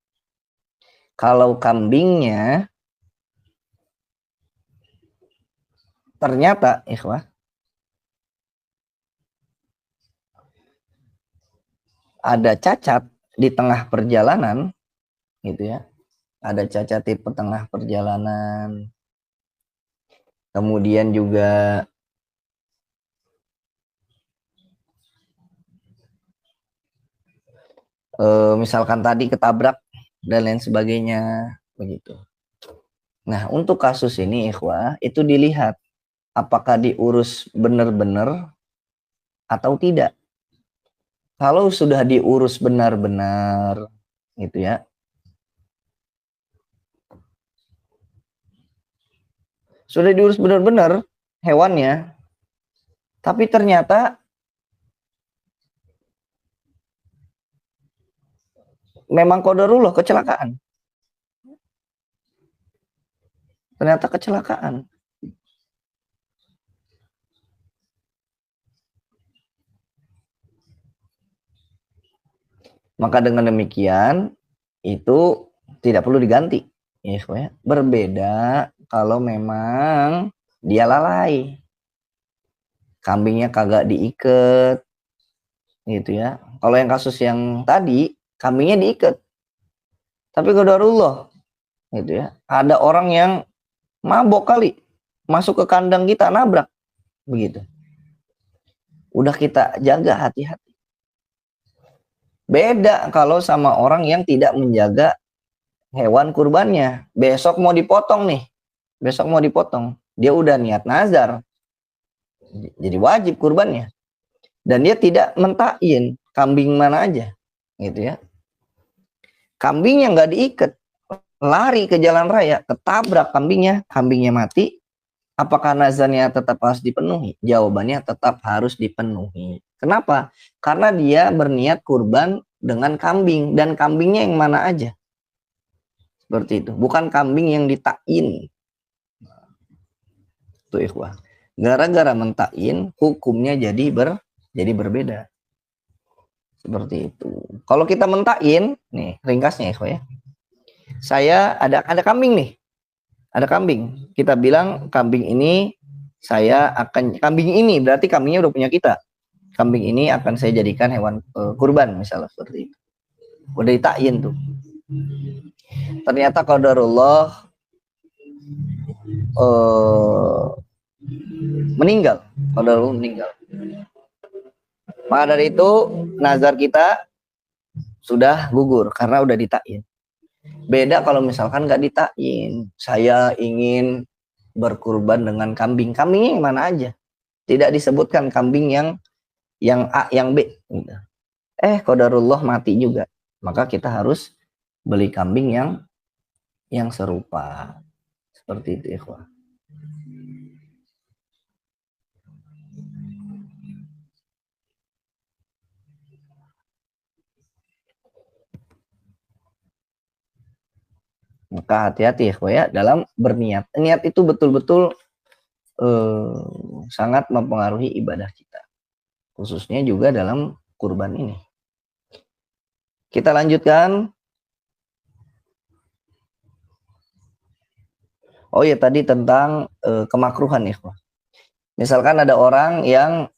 Speaker 1: Kalau kambingnya ternyata, ikhwah, ada cacat di tengah perjalanan, gitu ya. Ada cacat di tengah perjalanan. Kemudian juga misalkan tadi ketabrak dan lain sebagainya, begitu. Nah, untuk kasus ini, ikhwah, itu dilihat apakah diurus benar-benar atau tidak. Kalau sudah diurus benar-benar, gitu ya, sudah diurus benar-benar hewannya, tapi ternyata memang qadarullah kecelakaan. Ternyata kecelakaan. Maka dengan demikian itu tidak perlu diganti. Ya, berbeda kalau memang dia lalai. Kambingnya kagak diikat. Gitu ya. Kalau yang kasus yang tadi, kambingnya diikat. Tapi qadarullah gitu ya. Ada orang yang mabok kali masuk ke kandang kita, nabrak. Begitu. Udah kita jaga hati-hati. Beda kalau sama orang yang tidak menjaga hewan kurbannya. Besok mau dipotong nih. Besok mau dipotong. Dia udah niat nazar. Jadi wajib kurbannya. Dan dia tidak mentakyin kambing mana aja. Gitu ya. Kambing yang nggak diikat, lari ke jalan raya, ketabrak kambingnya mati. Apakah nazarnya tetap harus dipenuhi? Jawabannya tetap harus dipenuhi. Kenapa? Karena dia berniat kurban dengan kambing. Dan kambingnya yang mana aja. Seperti itu. Bukan kambing yang ditakyin. Itu ikhwah. Gara-gara mentakyin, hukumnya jadi berbeda. Seperti itu. Kalau kita mentakyin, nih ringkasnya ikhwah ya. Saya ada kambing nih. Ada kambing. Kita bilang kambing ini kambing ini berarti kambingnya udah punya kita. Kambing ini akan saya jadikan hewan kurban misalnya seperti itu. Udah ditakyin tuh. Ternyata qadarullah meninggal. Qadarullah meninggal. Maka dari itu nazar kita sudah gugur karena udah ditakyin. Beda kalau misalkan nggak ditakyin. Saya ingin berkurban dengan kambing. Kambingnya yang mana aja. Tidak disebutkan kambing yang A, yang B. Qadarullah mati juga. Maka kita harus beli kambing yang serupa. Seperti itu, ikhwah. Maka hati-hati ya dalam berniat. Niat itu betul-betul sangat mempengaruhi ibadah kita. Khususnya juga dalam kurban ini. Kita lanjutkan. Oh ya, tadi tentang kemakruhan ikhwah. Misalkan ada orang yang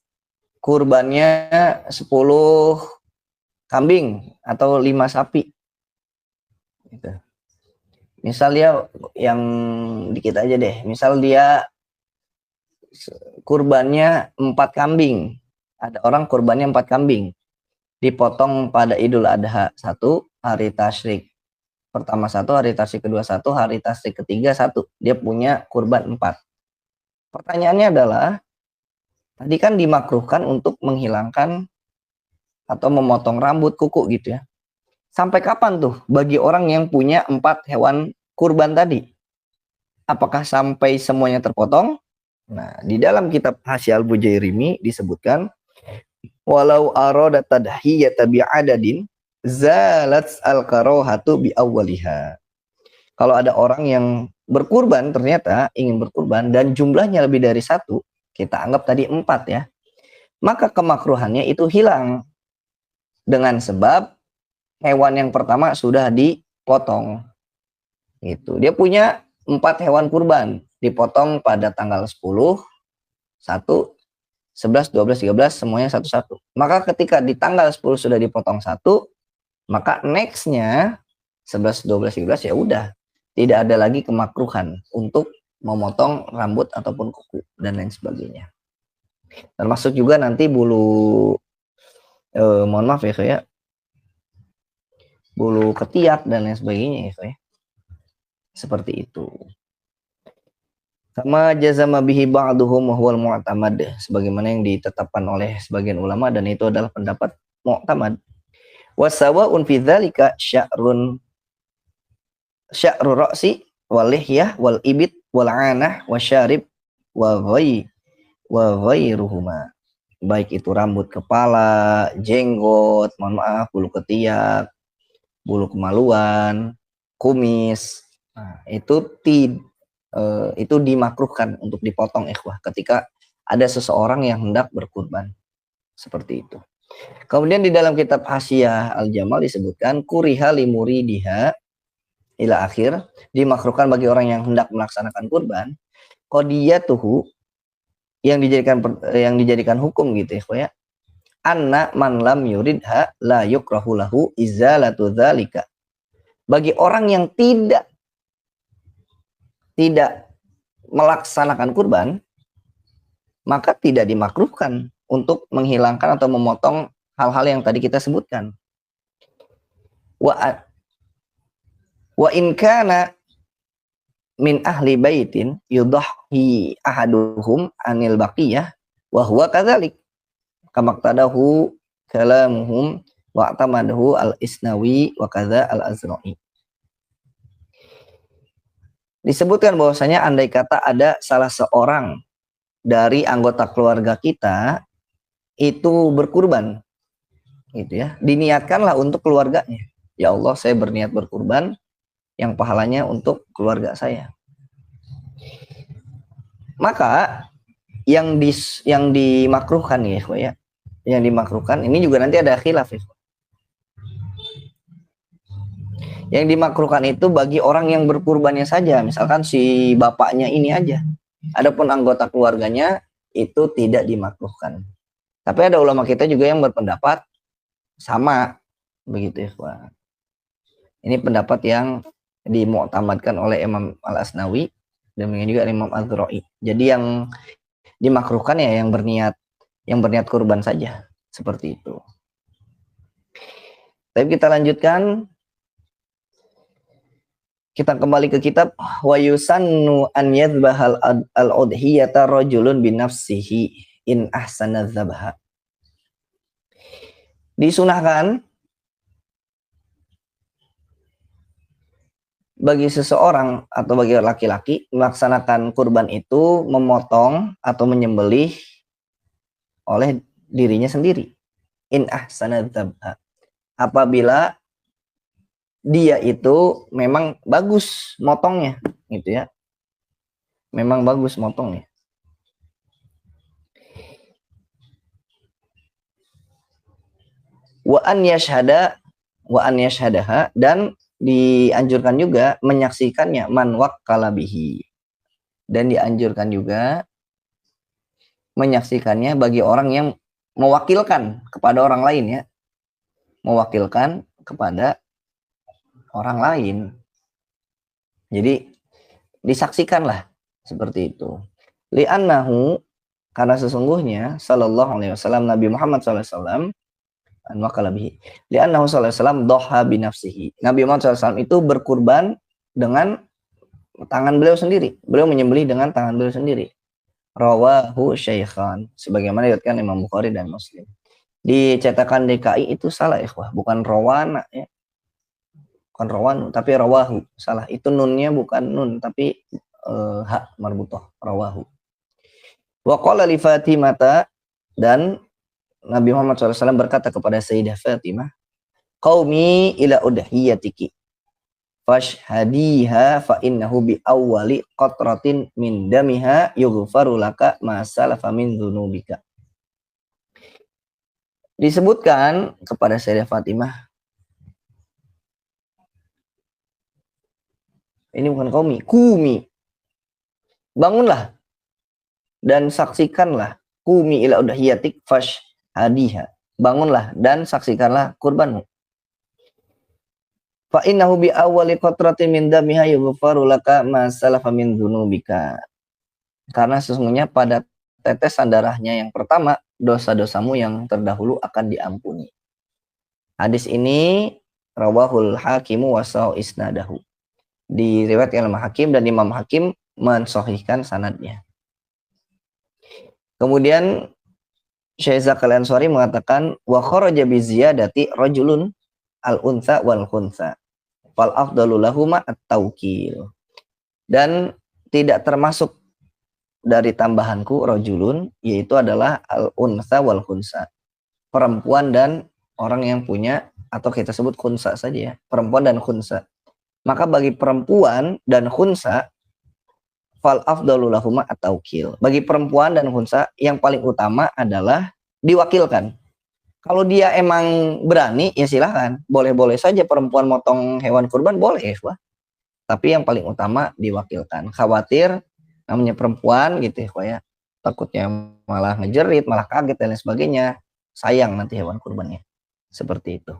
Speaker 1: kurbannya 10 kambing atau 5 sapi. Gitu. Misal dia yang dikit aja deh. Misal dia kurbannya 4 kambing. Ada orang kurbannya 4 kambing. Dipotong pada Idul Adha 1, hari tasyrik pertama 1, hari tasyrik kedua 1, hari tasyrik ketiga 1. Dia punya kurban 4. Pertanyaannya adalah, tadi kan dimakruhkan untuk menghilangkan atau memotong rambut, kuku gitu ya. Sampai kapan tuh bagi orang yang punya 4 hewan kurban tadi? Apakah sampai semuanya terpotong? Nah, di dalam kitab Hasyi Al-Bujairimi disebutkan, walau arada tadhiyata bi'adadin zalat al-karahatu bi awwaliha. Kalau ada orang yang berkurban, ternyata ingin berkurban dan jumlahnya lebih dari 1, kita anggap tadi 4 ya, maka kemakruhannya itu hilang dengan sebab hewan yang pertama sudah dipotong. Itu dia punya 4 hewan kurban, dipotong pada tanggal 10, 1, 11, 12, 13, semuanya satu-satu. Maka ketika di tanggal 10 sudah dipotong 1, maka nextnya 11, 12, 13 ya udah. Tidak ada lagi kemakruhan untuk memotong rambut ataupun kuku dan lain sebagainya. Termasuk juga nanti bulu, mohon maaf ya kayak bulu ketiak dan lain sebagainya ya kayak. Seperti itu. Sama jazama bihi ba'duhum wa huwal mu'tamad, sebagaimana yang ditetapkan oleh sebagian ulama dan itu adalah pendapat mu'tamad. Wa sawa'un fi dzalika sya'ru ra'si wal lihyah wal ibit wal 'anah wa syarib wa ghairuhuma. Baik itu rambut kepala, jenggot, mohon maaf, bulu ketiak, bulu kemaluan, kumis. Nah, itu dimakruhkan untuk dipotong ikhwah ketika ada seseorang yang hendak berkurban. Seperti itu. Kemudian di dalam kitab Hasyiah Al-Jamal disebutkan kuriha limuridiha ila akhir, dimakruhkan bagi orang yang hendak melaksanakan kurban qadiyatuhu, yang dijadikan hukum gitu ya. Anna man lam yuridha la yukrahu lahu izalatu dzalika. Bagi orang yang tidak melaksanakan kurban, maka tidak dimakruhkan untuk menghilangkan atau memotong hal-hal yang tadi kita sebutkan. Wa in kana min ahli baitin yudahi ahaduhum anil baqiyah wa huwa kadzalik kama qadahu kalamuhum wa tamadahu al-Isnawi wa kadza al-Azra'i. Disebutkan bahwasanya andai kata ada salah seorang dari anggota keluarga kita itu berkurban, gitu ya, diniatkanlah untuk keluarganya. Ya Allah, saya berniat berkurban yang pahalanya untuk keluarga saya. Maka yang dimakruhkan ya, yang dimakruhkan ini juga nanti ada khilaf ya. Yang dimakruhkan itu bagi orang yang berkurbannya saja, misalkan si bapaknya ini aja. Adapun anggota keluarganya itu tidak dimakruhkan. Tapi ada ulama kita juga yang berpendapat sama begitu ya. Ini pendapat yang dimu'tamadkan oleh Imam Al-Asnawi dan juga Imam Al-Azra'i. Jadi yang dimakruhkan ya yang berniat kurban saja, seperti itu. Tapi kita lanjutkan. Kita kembali ke kitab wa yusannu an yadhbahal al-udhiyata rajulun bi nafsihi in ahsana dzabha. Disunahkan bagi seseorang atau bagi laki-laki melaksanakan kurban itu memotong atau menyembelih oleh dirinya sendiri. In ahsana dzabha. Apabila dia itu memang bagus motongnya, gitu ya. Memang bagus motongnya. Wa an yashhadaha, dan dianjurkan juga menyaksikannya man wakkala bihi. Dan dianjurkan juga menyaksikannya bagi orang yang mewakilkan kepada orang lain ya. Mewakilkan kepada orang lain. Jadi disaksikanlah seperti itu. Li'annahu, karena sesungguhnya sallallahu alaihi wasallam, Nabi Muhammad sallallahu alaihi wasallam, an wakala bihi. Li'annahu sallallahu alaihi wasallam doha binafsihi. Nabi Muhammad sallallahu alaihi wasallam itu berkurban dengan tangan beliau sendiri. Beliau menyembelih dengan tangan beliau sendiri. Rawahu Syaikhan, sebagaimana diriwayatkan Imam Bukhari dan Muslim. Di cetakan DKI itu salah ikhwah, bukan rawana ya. Bukan rawanu, tapi rawahu. Salah. Itu nunnya bukan nun, tapi hak marbutoh, rawahu. Wa qala li Fatimata, dan Nabi Muhammad SAW berkata kepada Sayyidah Fatimah, qaumi ila udhiyatiki fashhadiha fa innahu bi awwali qatratin min damiha yughfaru laka ma salafa min dzunubika. Disebutkan kepada Sayyidah Fatimah, ini bukan qaumi, kumi, bangunlah dan saksikanlah, kumi ila udhiyatik fashhadiha, bangunlah dan saksikanlah kurbanmu. Fa innahu bi awwali qatratin min damiha yughfaru laka ma salafa min dzunubika. Karena sesungguhnya pada tetesan darahnya yang pertama, dosa-dosamu yang terdahulu akan diampuni. Hadis ini rawahul Hakimu wasau isnadahu. Diriwayatkan oleh Hakim dan Imam Hakim mensahihkan sanadnya. Kemudian Syekh Zakaria Al-Ansari mengatakan wa kharaja bi ziyadati rajulun al-untha wal khunsa fal afdalu lahuma at-tawkil. Dan tidak termasuk dari tambahanku rajulun, yaitu adalah al-untha wal khunsa, perempuan dan orang yang punya, atau kita sebut khunsa saja ya, perempuan dan khunsa. Maka bagi perempuan dan khunsa fal afdalu lahuma at-tawkil. Bagi perempuan dan khunsa yang paling utama adalah diwakilkan. Kalau dia emang berani, ya silahkan. Boleh-boleh saja perempuan motong hewan kurban, boleh ya. Tapi yang paling utama diwakilkan. Khawatir namanya perempuan gitu ya. Takutnya malah ngejerit, malah kaget dan lain sebagainya. Sayang nanti hewan kurbannya. Seperti itu.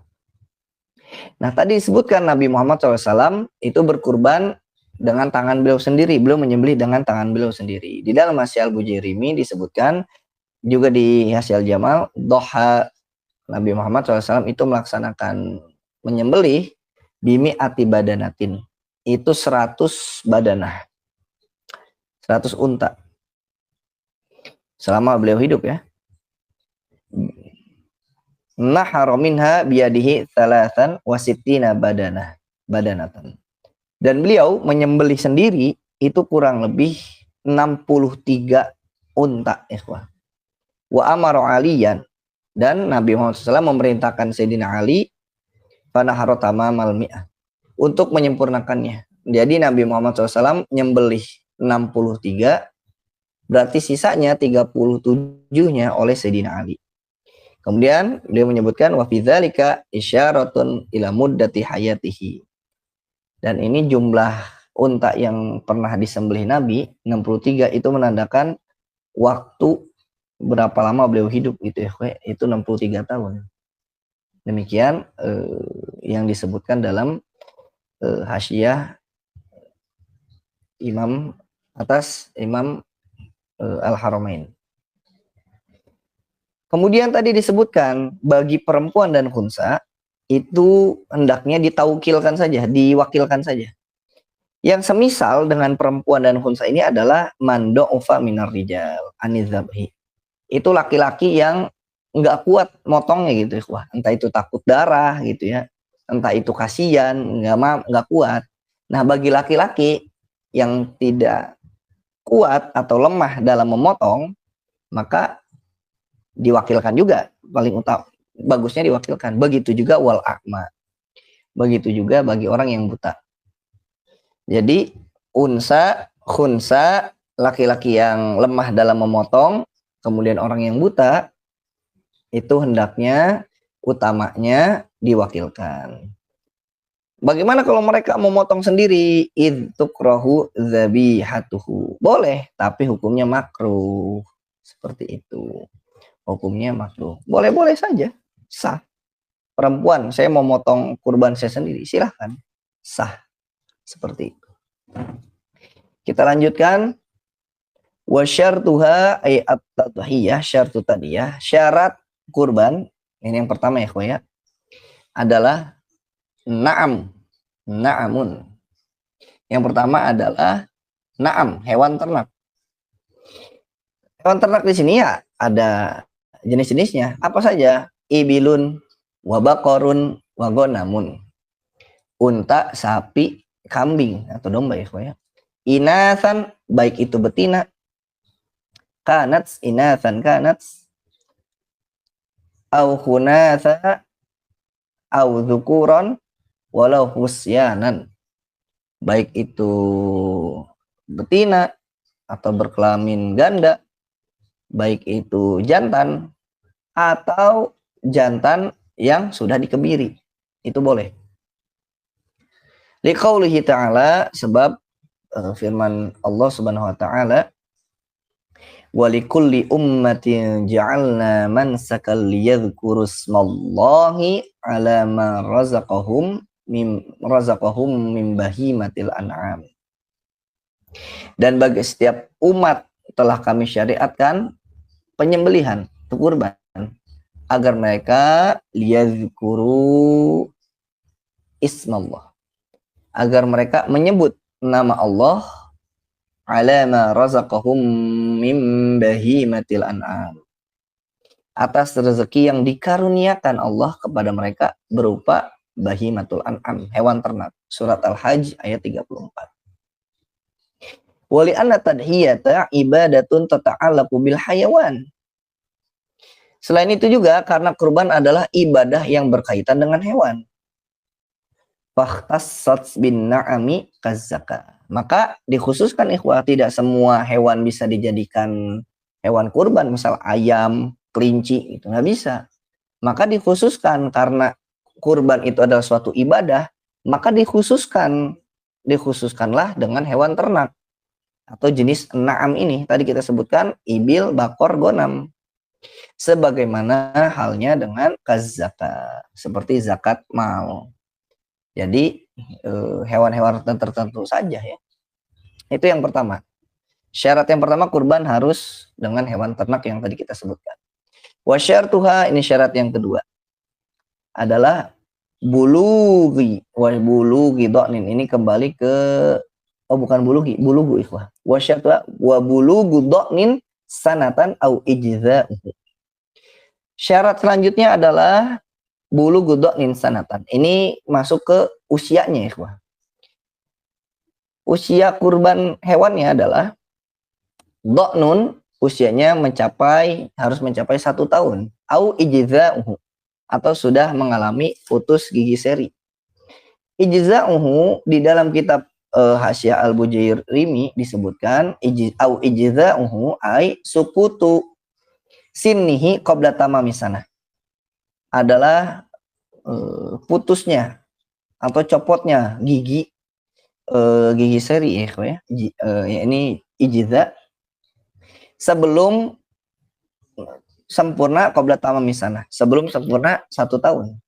Speaker 1: Nah tadi disebutkan Nabi Muhammad SAW itu berkurban dengan tangan beliau sendiri. Beliau menyembelih dengan tangan beliau sendiri. Di dalam Hasyal Bujairimi disebutkan, juga di Hasyal Jamal, doha Nabi Muhammad SAW itu melaksanakan menyembelih bimi ati badanatin. Itu 100 badanah. 100 unta. Selama beliau hidup ya. Nahara minha biyadihi thalathan wasittina badanatan. Dan beliau menyembelih sendiri itu kurang lebih 63 unta, ikhwah. Wa amara aliyan, dan Nabi Muhammad SAW memerintahkan Sayyidina Ali panahara tamamal mi'ah untuk menyempurnakannya. Jadi Nabi Muhammad SAW nyembelih 63, berarti sisanya 37-nya oleh Sayyidina Ali. Kemudian beliau menyebutkan wa fi dzalika isyaratun ila muddati hayatihi. Dan ini jumlah unta yang pernah disembelih Nabi 63 itu menandakan waktu berapa lama beliau hidup gitu ya, itu 63 tahun. Demikian yang disebutkan dalam Hasyiyah Imam atas Imam Al-Haramain. Kemudian tadi disebutkan bagi perempuan dan khunsa itu hendaknya ditaukilkan saja, diwakilkan saja. Yang semisal dengan perempuan dan khunsa ini adalah mando'ufa minar rijal anizabhi. Itu laki-laki yang nggak kuat motongnya gitu ya, entah itu takut darah gitu ya, entah itu kasihan, nggak kuat. Nah bagi laki-laki yang tidak kuat atau lemah dalam memotong, maka diwakilkan juga, paling utama bagusnya diwakilkan. Begitu juga wal a'ma, begitu juga bagi orang yang buta. Jadi unsa, khunsa, laki-laki yang lemah dalam memotong, kemudian orang yang buta, itu hendaknya utamanya diwakilkan. Bagaimana kalau mereka memotong sendiri? Idtukrahu dzabihatuhu. Boleh, tapi hukumnya makruh. Seperti itu. Hukumnya makruh. Boleh-boleh saja. Sah. Perempuan, saya mau motong kurban saya sendiri. Silahkan. Sah. Seperti itu. Kita lanjutkan. Wa syartuha ay at-tadhiyah, syartu tadiyah, syarat kurban, ini yang pertama ya ikhwah ya, adalah na'am, na'amun. Yang pertama adalah na'am, hewan ternak. Hewan ternak di sini ya ada jenis-jenisnya. Apa saja? Ibilun, wabaqarun, wagonamun. Unta, sapi, kambing atau domba ya ikhwah ya. Inasan, baik itu betina, kanats, inasan kanats, au khunatha, au dzukuron, walau husyanan. Baik itu betina atau berkelamin ganda, baik itu jantan atau jantan yang sudah dikebiri, itu boleh. Liqaulihi ta'ala, sebab firman Allah Subhanahu wa taala, walikulli ummatin ja'alna mansakal liyadhkuru smallahi ala ma razaqahum min bahimatil an'am. Dan bagi setiap umat telah kami syariatkan penyembelihan, kurban, agar mereka liyadhkuru ismallah, agar mereka menyebut nama Allah ala ma razaqahum min bahimatil an'am, atas rezeki yang dikaruniakan Allah kepada mereka berupa bahimatul an'am, hewan ternak. Surat Al-Hajj ayat 34. Wali anna tadhiyata ibadatun tata'allaqu bil hayawan. Selain itu juga karena kurban adalah ibadah yang berkaitan dengan hewan. Fakhtassat bin na'ami kazzaka. Maka dikhususkan ikhwah, tidak semua hewan bisa dijadikan hewan kurban, misal ayam, kelinci, itu nggak bisa. Maka dikhususkan karena kurban itu adalah suatu ibadah, maka dikhususkanlah dengan hewan ternak atau jenis na'am ini. Tadi kita sebutkan ibil, bakor, gonam. Sebagaimana halnya dengan kazzaka, seperti zakat mal. Jadi hewan-hewan tertentu saja ya. Itu yang pertama. Syarat yang pertama, kurban harus dengan hewan ternak yang tadi kita sebutkan. Wa syartuha, ini syarat yang kedua, adalah bulughi. Wa bulughi do'nin, ini kembali ke, oh bukan bulughi, bulugu ikhwah. Wa syartuha wa bulugu do'nin sanatan au ijza'uhu. Syarat selanjutnya adalah bulugu do'nin sanatan. Ini masuk ke usianya ikhwah. Usia kurban hewannya adalah do'nun, usianya harus mencapai 1 tahun. Au ijza'uhu, atau sudah mengalami putus gigi seri. Ijza'uhu di dalam kitab Hasyiah Al-Bujairimi disebutkan au ijza'uhu ay sukutu sinnihi qabla tamami sanah, adalah putusnya atau copotnya gigi seri ya, ini ijza sebelum sempurna qabla tamami sanah, sebelum sempurna 1 tahun.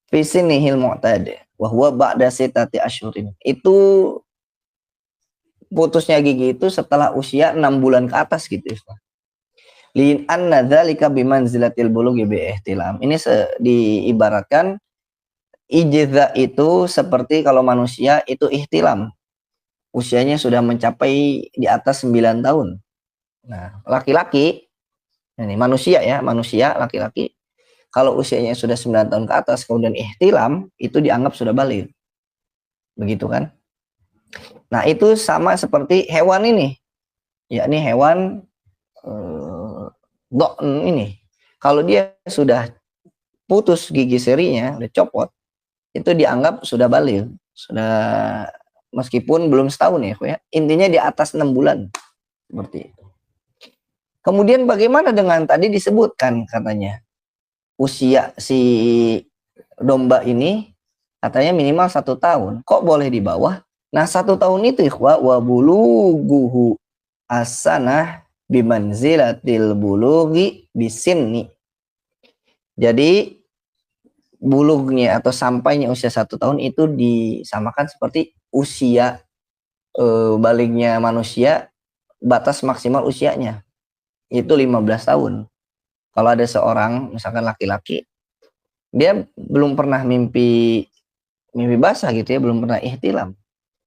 Speaker 1: Fi sinnihil mu'tad wa huwa ba'da sitati asyhurin. Itu putusnya gigi itu setelah usia 6 bulan ke atas gitu ya. Lin anna dzalika bimanzilatil bulughi bi ihtilam. Ini diibaratkan ijza itu seperti kalau manusia itu ihtilam, usianya sudah mencapai di atas 9 tahun. Nah, laki-laki, ini manusia ya, manusia laki-laki, kalau usianya sudah 9 tahun ke atas kemudian ihtilam, itu dianggap sudah balik. Begitu kan? Nah, itu sama seperti hewan ini. Yakni hewan ini. Kalau dia sudah putus gigi serinya, udah copot, itu dianggap sudah balik. Sudah, meskipun belum setahun ya. Intinya di atas 6 bulan. Seperti itu. Kemudian bagaimana dengan tadi disebutkan katanya usia si domba ini katanya minimal 1 tahun. Kok boleh di bawah? Nah, 1 tahun itu ikhwah wa bulughuhu as-sanah bimanzilatil bulughi bisinni. Jadi bulugnya atau sampainya usia 1 tahun itu disamakan seperti usia baliknya manusia, batas maksimal usianya itu 15 tahun. Kalau ada seorang misalkan laki-laki, dia belum pernah mimpi basah gitu ya, belum pernah ihtilam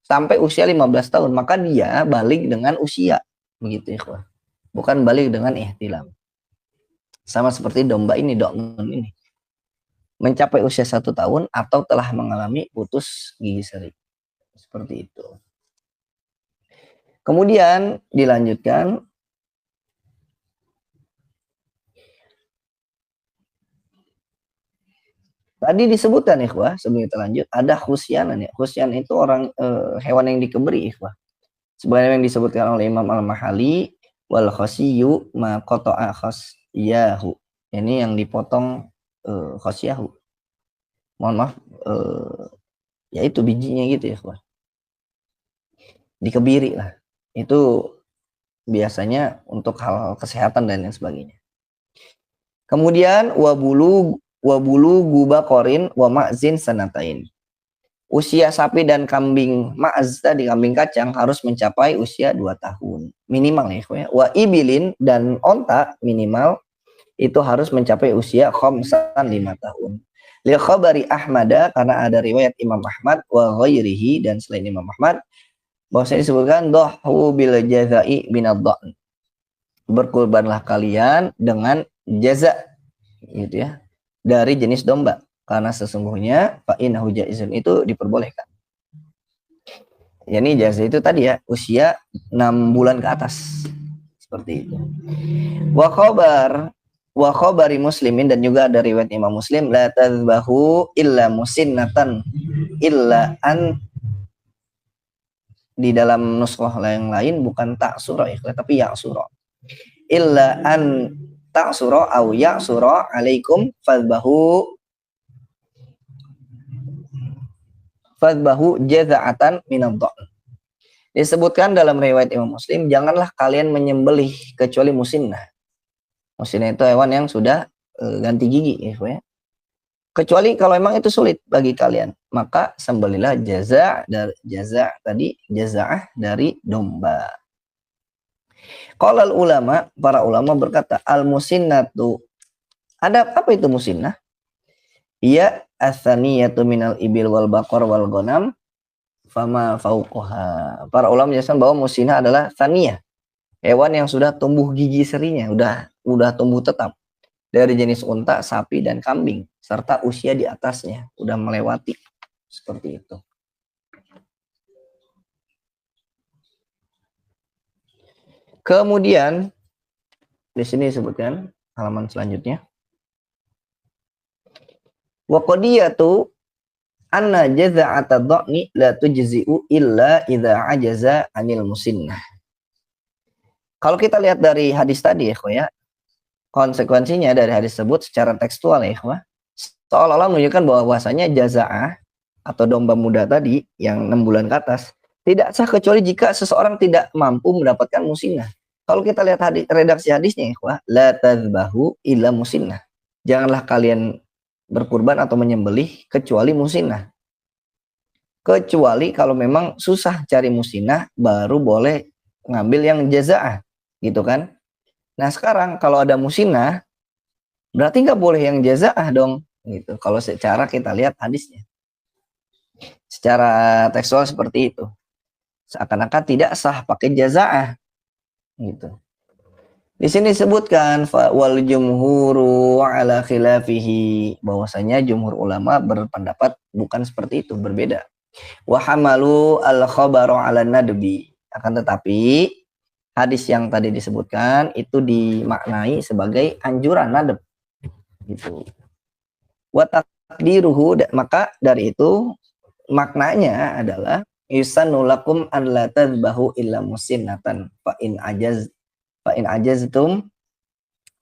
Speaker 1: sampai usia 15 tahun, maka dia balik dengan usia, begitu ikhwah. Bukan balik dengan ihtilam. Sama seperti domba ini, doknun ini. Mencapai usia 1 tahun atau telah mengalami putus gigi seri. Seperti itu. Kemudian dilanjutkan. Tadi disebutkan ikhwah, sebelum kita lanjut, ada khusyanan ya. Khusyan itu orang hewan yang dikeberi ikhwah. Sebagaimana yang disebutkan oleh Imam Al-Mahali, wal khasyiyu ma qata'a khasyahu. Ini yang dipotong khasyahu. Mohon maaf, ya itu bijinya gitu ya ikhwah. Dikebiri lah. Itu biasanya untuk hal kesehatan dan lain sebagainya. Kemudian wabulu guba korin wa ma'zin sanatain. Usia sapi dan kambing ma'az tadi, kambing kacang, harus mencapai usia 2 tahun minimal ya. Wa ibilin, dan onta minimal itu harus mencapai usia khamsan 5 tahun. Li khabari Ahmada, karena ada riwayat Imam Ahmad wa ghairihi, dan selain Imam Ahmad, bahwasanya disebutkan dhahu bil jazai binadh-dha'n. Berkurbanlah kalian dengan jaza gitu ya, dari jenis domba, karena sesungguhnya fa innahu jaizun, itu diperbolehkan. Yani jaza itu tadi ya, usia 6 bulan ke atas. Seperti itu. Wa khabari Muslimin, dan juga dari riwayat Imam Muslim, la tadhbahu illa musinnatan illa an, di dalam nuskhah yang lain bukan ta'sura tapi ya'sura. Illa an ta'sura au ya'sura alaikum fadhbahu jaza'atan minadh-dha'n. Disebutkan dalam riwayat Imam Muslim, janganlah kalian menyembelih kecuali musinnah. Musinnah itu hewan yang sudah ganti gigi ya. Kecuali kalau memang itu sulit bagi kalian, maka sembelihlah jaza'ah dari domba. Qala ulama, para ulama berkata, al musinnatu, ada apa itu musinnah? Ia atsaniyatu minal ibil wal baqar wal ghanam fama fauqaha. Para ulama menjelaskan bahwa musinnah adalah tsaniyah, hewan yang sudah tumbuh gigi serinya, udah tumbuh tetap, dari jenis unta, sapi, dan kambing, serta usia di atasnya, udah melewati. Seperti itu. Kemudian di sini disebutkan halaman selanjutnya, wa qadiyatu anna jaza'ata dha'ni la tujzi'u illa idza ajaza 'anil musinnah. Kalau kita lihat dari hadis tadi ya, konsekuensinya dari hadis tersebut secara tekstual ya, seolah-olah menunjukkan bahwasanya jaza'ah atau domba muda tadi yang 6 bulan ke atas tidak sah kecuali jika seseorang tidak mampu mendapatkan musinnah. Kalau kita lihat redaksi hadisnya ya, la tadhbahu illa musinnah. Janganlah kalian berkurban atau menyembelih kecuali musinnah. Kecuali kalau memang susah cari musinnah, baru boleh ngambil yang jaza'ah gitu kan. Nah sekarang kalau ada musinnah, berarti nggak boleh yang jaza'ah dong gitu. Kalau secara kita lihat hadisnya, secara tekstual seperti itu, seakan-akan tidak sah pakai jaza'ah gitu. Di sini disebutkan wal jumhuru ala khilafihi, bahwasanya jumhur ulama berpendapat bukan seperti itu, berbeda. Wa hamalu al khabaru ala nadbi, akan tetapi hadis yang tadi disebutkan itu dimaknai sebagai anjuran nadb gitu. Wa taqdiruhu, maka dari itu maknanya adalah yusannu lakum an la tadhbahu illa musinnatan fa in ajaztum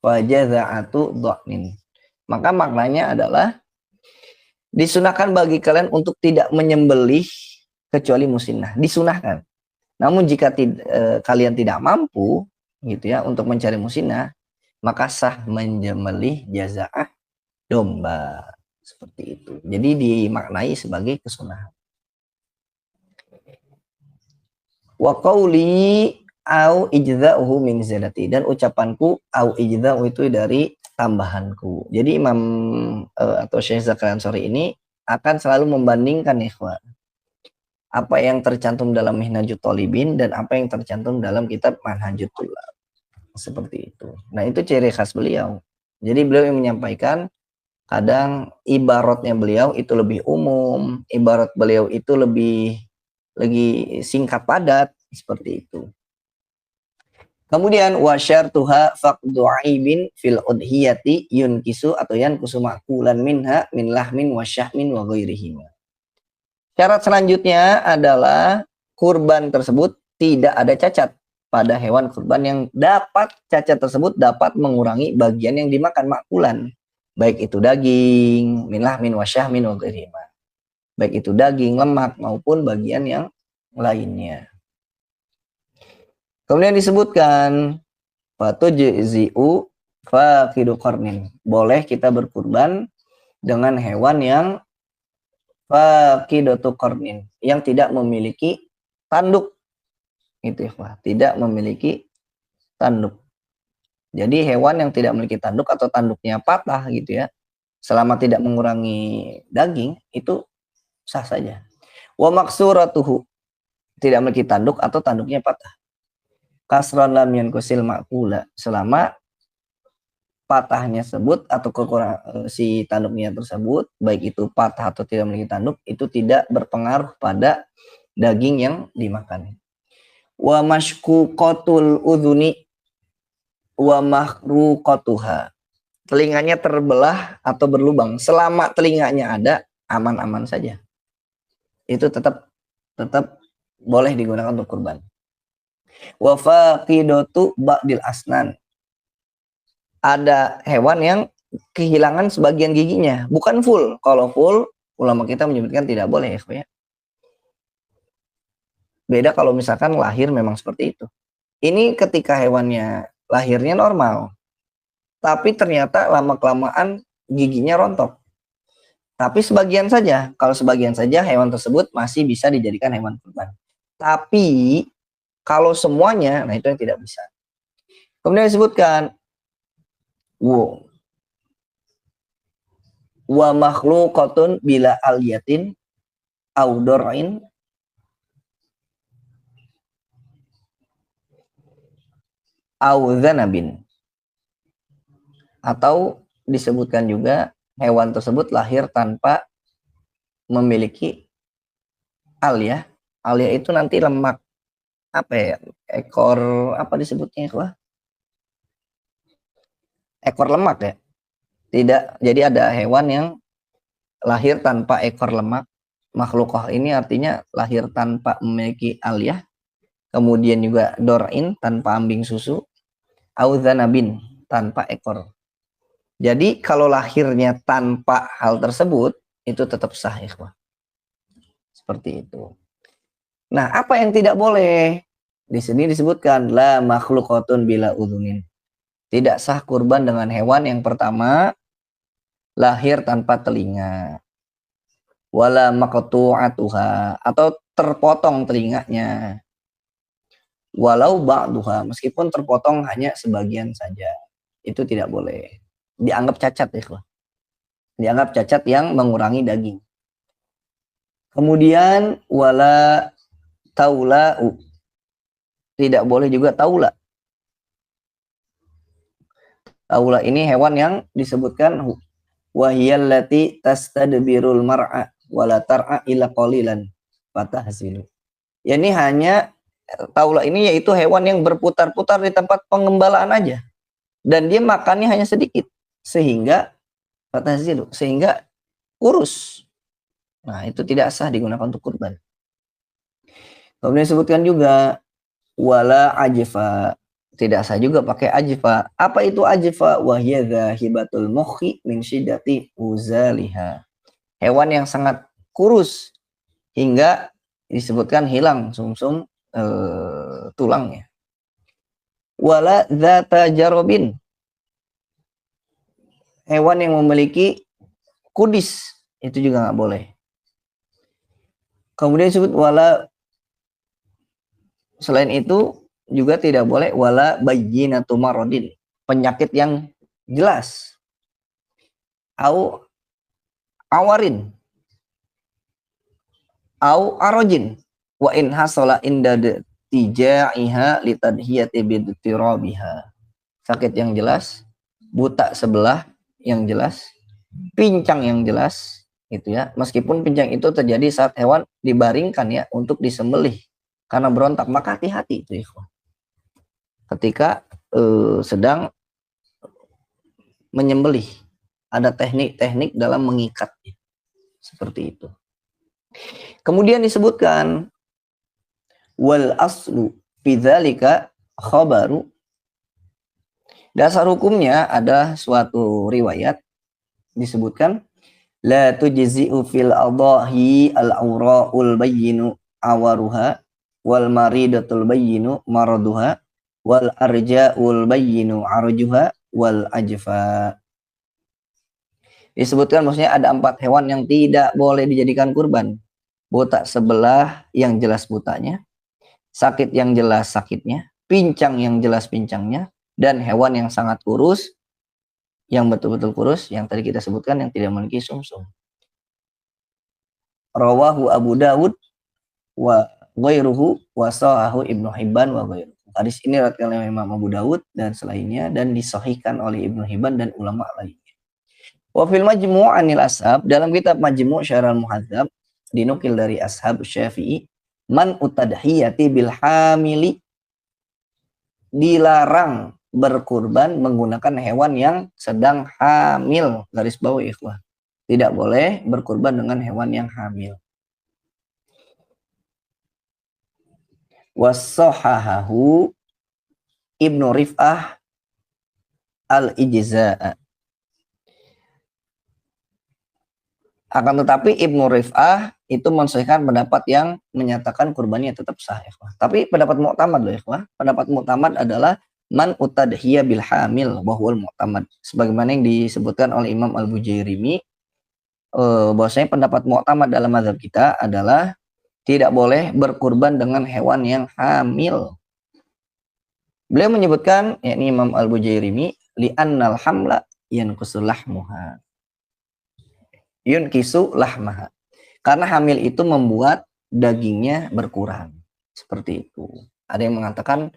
Speaker 1: fa jaza'atu dha'nin. Maka maknanya adalah disunahkan bagi kalian untuk tidak menyembelih kecuali musinnah, disunahkan. Namun jika kalian tidak mampu gitu ya untuk mencari musinnah, maka sah menyembelih jaza'ah domba. Seperti itu. Jadi dimaknai sebagai kesunahan. Wa qauli au ijza'uhu min ziyadati, dan ucapanku au ijza'u itu dari tambahanku. Jadi Imam atau Syekh Zakaria Ansori ini akan selalu membandingkan ikhwan apa yang tercantum dalam Minhajut Thalibin dan apa yang tercantum dalam kitab Manhajut Thulab. Seperti itu. Nah, itu ciri khas beliau. Jadi beliau yang menyampaikan, kadang ibaratnya beliau itu lebih umum, ibarat beliau itu lebih singkat padat, seperti itu. Kemudian wasyartuha faqdu aibin fil udhiyati yunkisu atau yankusu ma'kulan minha min lahmin wa syahmin wa ghairihima. Syarat selanjutnya adalah kurban tersebut tidak ada cacat pada hewan kurban yang dapat cacat tersebut dapat mengurangi bagian yang dimakan makulan, baik itu daging, min lahmin wa syahmin wa ghairihima. Baik itu daging, lemak maupun bagian yang lainnya. Kemudian disebutkan fatujzi'u faqidu qarnin. Boleh kita berkurban dengan hewan yang faqidatu qarnin, yang tidak memiliki tanduk. Itu ya, tidak memiliki tanduk. Jadi hewan yang tidak memiliki tanduk atau tanduknya patah gitu ya, selama tidak mengurangi daging itu sah saja. Wa maksuratuhu, tidak memiliki tanduk atau tanduknya patah. Kasran lam yankusil ma'kula, selama patahnya tersebut atau kekurangan si tanduknya tersebut, baik itu patah atau tidak memiliki tanduk, itu tidak berpengaruh pada daging yang dimakan. Wa mashkuqatul udhuni wa mahruqatuha, telinganya terbelah atau berlubang, selama telinganya ada aman-aman saja, itu tetap boleh digunakan untuk kurban. Wa faqidatu ba'dil asnan, ada hewan yang kehilangan sebagian giginya, bukan full. Kalau full, ulama kita menyebutkan tidak boleh ya. Beda kalau misalkan lahir memang seperti itu. Ini ketika hewannya lahirnya normal, tapi ternyata lama-kelamaan giginya rontok. Tapi sebagian saja, kalau sebagian saja hewan tersebut masih bisa dijadikan hewan kurban. Tapi kalau semuanya, nah itu yang tidak bisa. Kemudian disebutkan wa makhluqatun bila aliyatin au dor'in au dzanabin, atau disebutkan juga hewan tersebut lahir tanpa memiliki alyah. Alyah itu nanti lemak apa ya, ekor apa disebutnya itu? Ekor lemak ya. Tidak, jadi ada hewan yang lahir tanpa ekor lemak. Makhlukah ini artinya lahir tanpa memiliki alyah, kemudian juga dor'in tanpa ambing susu, audzanabin tanpa ekor. Jadi kalau lahirnya tanpa hal tersebut itu tetap sah ikhwah. Seperti itu. Nah, apa yang tidak boleh? Di sini disebutkan la makhluqatun bila udhunin. Tidak sah kurban dengan hewan yang pertama lahir tanpa telinga. Wala maqtu'atuha, atau terpotong telinganya. Walau ba'duha, meskipun terpotong hanya sebagian saja. Itu tidak boleh. Dianggap cacat ikhwah. Dianggap cacat yang mengurangi daging. Kemudian wala taula'u, tidak boleh juga taula. Taula ini hewan yang disebutkan wahiyallati tastadbirul mar'a wala tar'a illa qalilan fatahzilu. Ya, ini hanya taula ini yaitu hewan yang berputar-putar di tempat pengembalaan aja, dan dia makannya hanya sedikit sehingga fatahzilu, sehingga kurus. Nah, itu tidak sah digunakan untuk kurban. Kemudian disebutkan juga wala ajfa, tidak sah juga pakai ajfa. Apa itu ajfa? Wahya zahibatul mukhi min syiddati uzaliha. Hewan yang sangat kurus hingga disebutkan hilang sumsum tulangnya. Wala dzata jarobin, hewan yang memiliki kudis, itu juga nggak boleh. Kemudian disebut wala Selain itu juga tidak boleh wala bayyinatu maradin, penyakit yang jelas. Au awarin, au arojin, wa in hasala inda tijaiha litadhiyati bidtirabiha. Sakit yang jelas, buta sebelah yang jelas, pincang yang jelas, gitu ya. Meskipun pincang itu terjadi saat hewan dibaringkan ya untuk disembelih karena berontak, maka hati-hati itu ikhwan. Ketika sedang menyembelih, ada teknik-teknik dalam mengikat seperti itu. Kemudian disebutkan wal aslu bidzalika khabaru, dasar hukumnya ada suatu riwayat disebutkan la tujzi'u fil adahi al aura'ul bayyinu awaruha wal maridatul bayyinu maraduha wal arja'ul bayyinu arjuha wal ajfa. Disebutkan maksudnya ada 4 hewan yang tidak boleh dijadikan kurban. Botak sebelah yang jelas butanya, sakit yang jelas sakitnya, pincang yang jelas pincangnya, dan hewan yang sangat kurus, yang betul-betul kurus, yang tadi kita sebutkan yang tidak memiliki sumsum. Rawahu Abu Dawud wa ghairuhu wa sahahu Ibnu Hibban wa ghairuhu. Hadis ini riwayat oleh Imam Abu Dawud dan selainnya, dan disahihkan oleh Ibnu Hibban dan ulama lainnya. Wa fil Majmu' anil Ashab, dalam kitab Majmu' Syarah Muhadzab dinukil dari Ashab Syafi'i, man utadhiyati bil hamili, dilarang berkurban menggunakan hewan yang sedang hamil. Garis bawah ikhwah, tidak boleh berkurban dengan hewan yang hamil. Wassahahahu Ibnu Rif'ah al-Ijza'a. Akan tetapi Ibnu Rif'ah itu mensahihkan pendapat yang menyatakan kurbannya tetap sah, ikhwah. Tapi pendapat mu'tamad loh, ikhwah. Pendapat mu'tamad adalah man utadhiya bil hamil wa huwal mu'tamad. Sebagaimana yang disebutkan oleh Imam Al-Bujairimi, bahwasanya pendapat mu'tamad dalam mazhab kita adalah tidak boleh berkurban dengan hewan yang hamil. Beliau menyebutkan, yakni Imam Al-Bujairimi, li'annal hamla yanqusu lahmuha. Yunkisu lahmaha. Karena hamil itu membuat dagingnya berkurang. Seperti itu. Ada yang mengatakan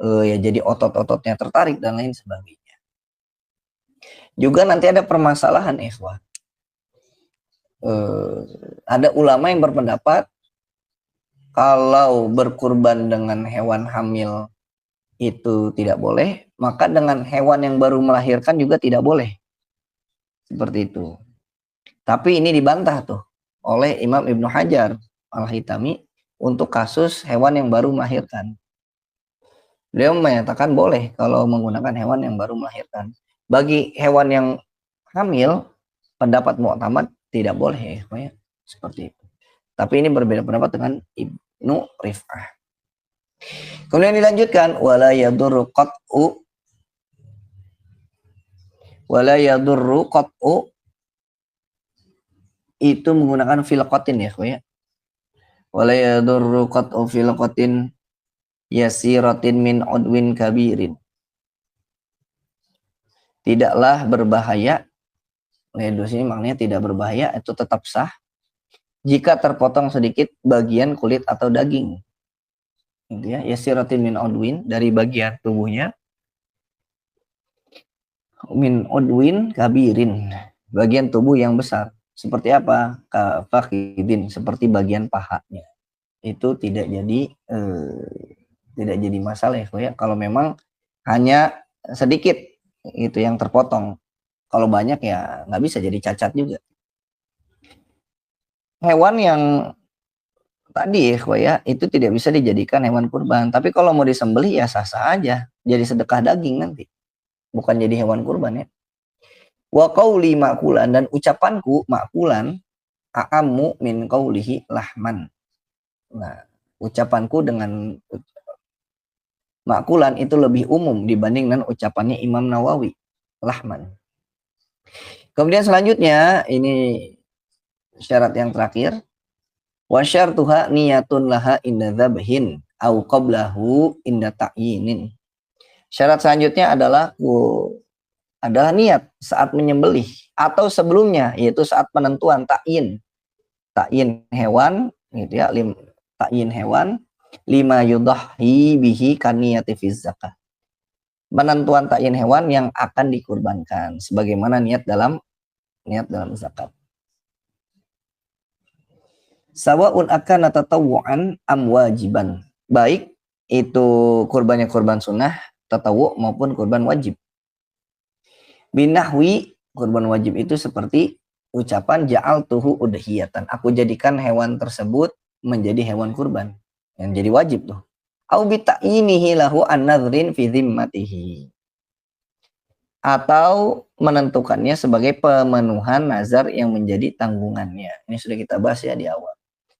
Speaker 1: ya jadi otot-ototnya tertarik dan lain sebagainya. Juga nanti ada permasalahan, ikhwah. Ada ulama yang berpendapat kalau berkurban dengan hewan hamil itu tidak boleh, maka dengan hewan yang baru melahirkan juga tidak boleh. Seperti itu. Tapi ini dibantah tuh oleh Imam Ibnu Hajar Al-Haytami untuk kasus hewan yang baru melahirkan. Beliau menyatakan boleh kalau menggunakan hewan yang baru melahirkan. Bagi hewan yang hamil, pendapat mu'tamad tidak boleh, ya, seperti itu. Tapi ini berbeda pendapat dengan Ibnu Rif'ah. Kemudian dilanjutkan wala yadurru qat'u itu menggunakan filqatin ya, ya. Wala yadurru qat'u filqatin yasiratin min udwin kabirin. Tidaklah berbahaya, ini maknanya tidak berbahaya, itu tetap sah jika terpotong sedikit bagian kulit atau daging. Gitu ya, yasiratin min udwin, dari bagian tubuhnya, min udwin kabirin, bagian tubuh yang besar. Seperti apa? Kafakidin, seperti bagian pahanya. Itu tidak jadi masalah ya. Kalau memang hanya sedikit itu yang terpotong. Kalau banyak ya nggak bisa, jadi cacat juga. Hewan yang tadi ya, itu tidak bisa dijadikan hewan kurban. Tapi kalau mau disembelih ya sah-sah aja. Jadi sedekah daging nanti. Bukan jadi hewan kurban ya. Wa qauli ma'kulan, dan ucapanku ma'kulan a'ammu min qaulihi lahman. Nah, ucapanku dengan ma'kulan itu lebih umum dibanding dengan ucapannya Imam Nawawi, lahman. Kemudian selanjutnya ini syarat yang terakhir, wa syartuha niyatun laha inda dzabhin au qablahu inda ta'yinin. Syarat selanjutnya adalah niat saat menyembelih atau sebelumnya, yaitu saat penentuan ta'yin hewan gitu ya, ta'yin hewan lima yudhahi bihi kaniyati fi zakah. Penentuan ta'yin hewan yang akan dikurbankan sebagaimana niat dalam zakat. Sawa'un akana tatawwu'an am wajiban. Baik itu kurbannya kurban sunnah, tatawwu' maupun kurban wajib. Binahwi, kurban wajib itu seperti ucapan ja'altuhu udhiyatan. Aku jadikan hewan tersebut menjadi hewan kurban. Yang jadi wajib tuh. Au bita'inihi lahu an-nadhrin fi dhimmatihi. Atau menentukannya sebagai pemenuhan nazar yang menjadi tanggungannya. Ini sudah kita bahas ya di awal.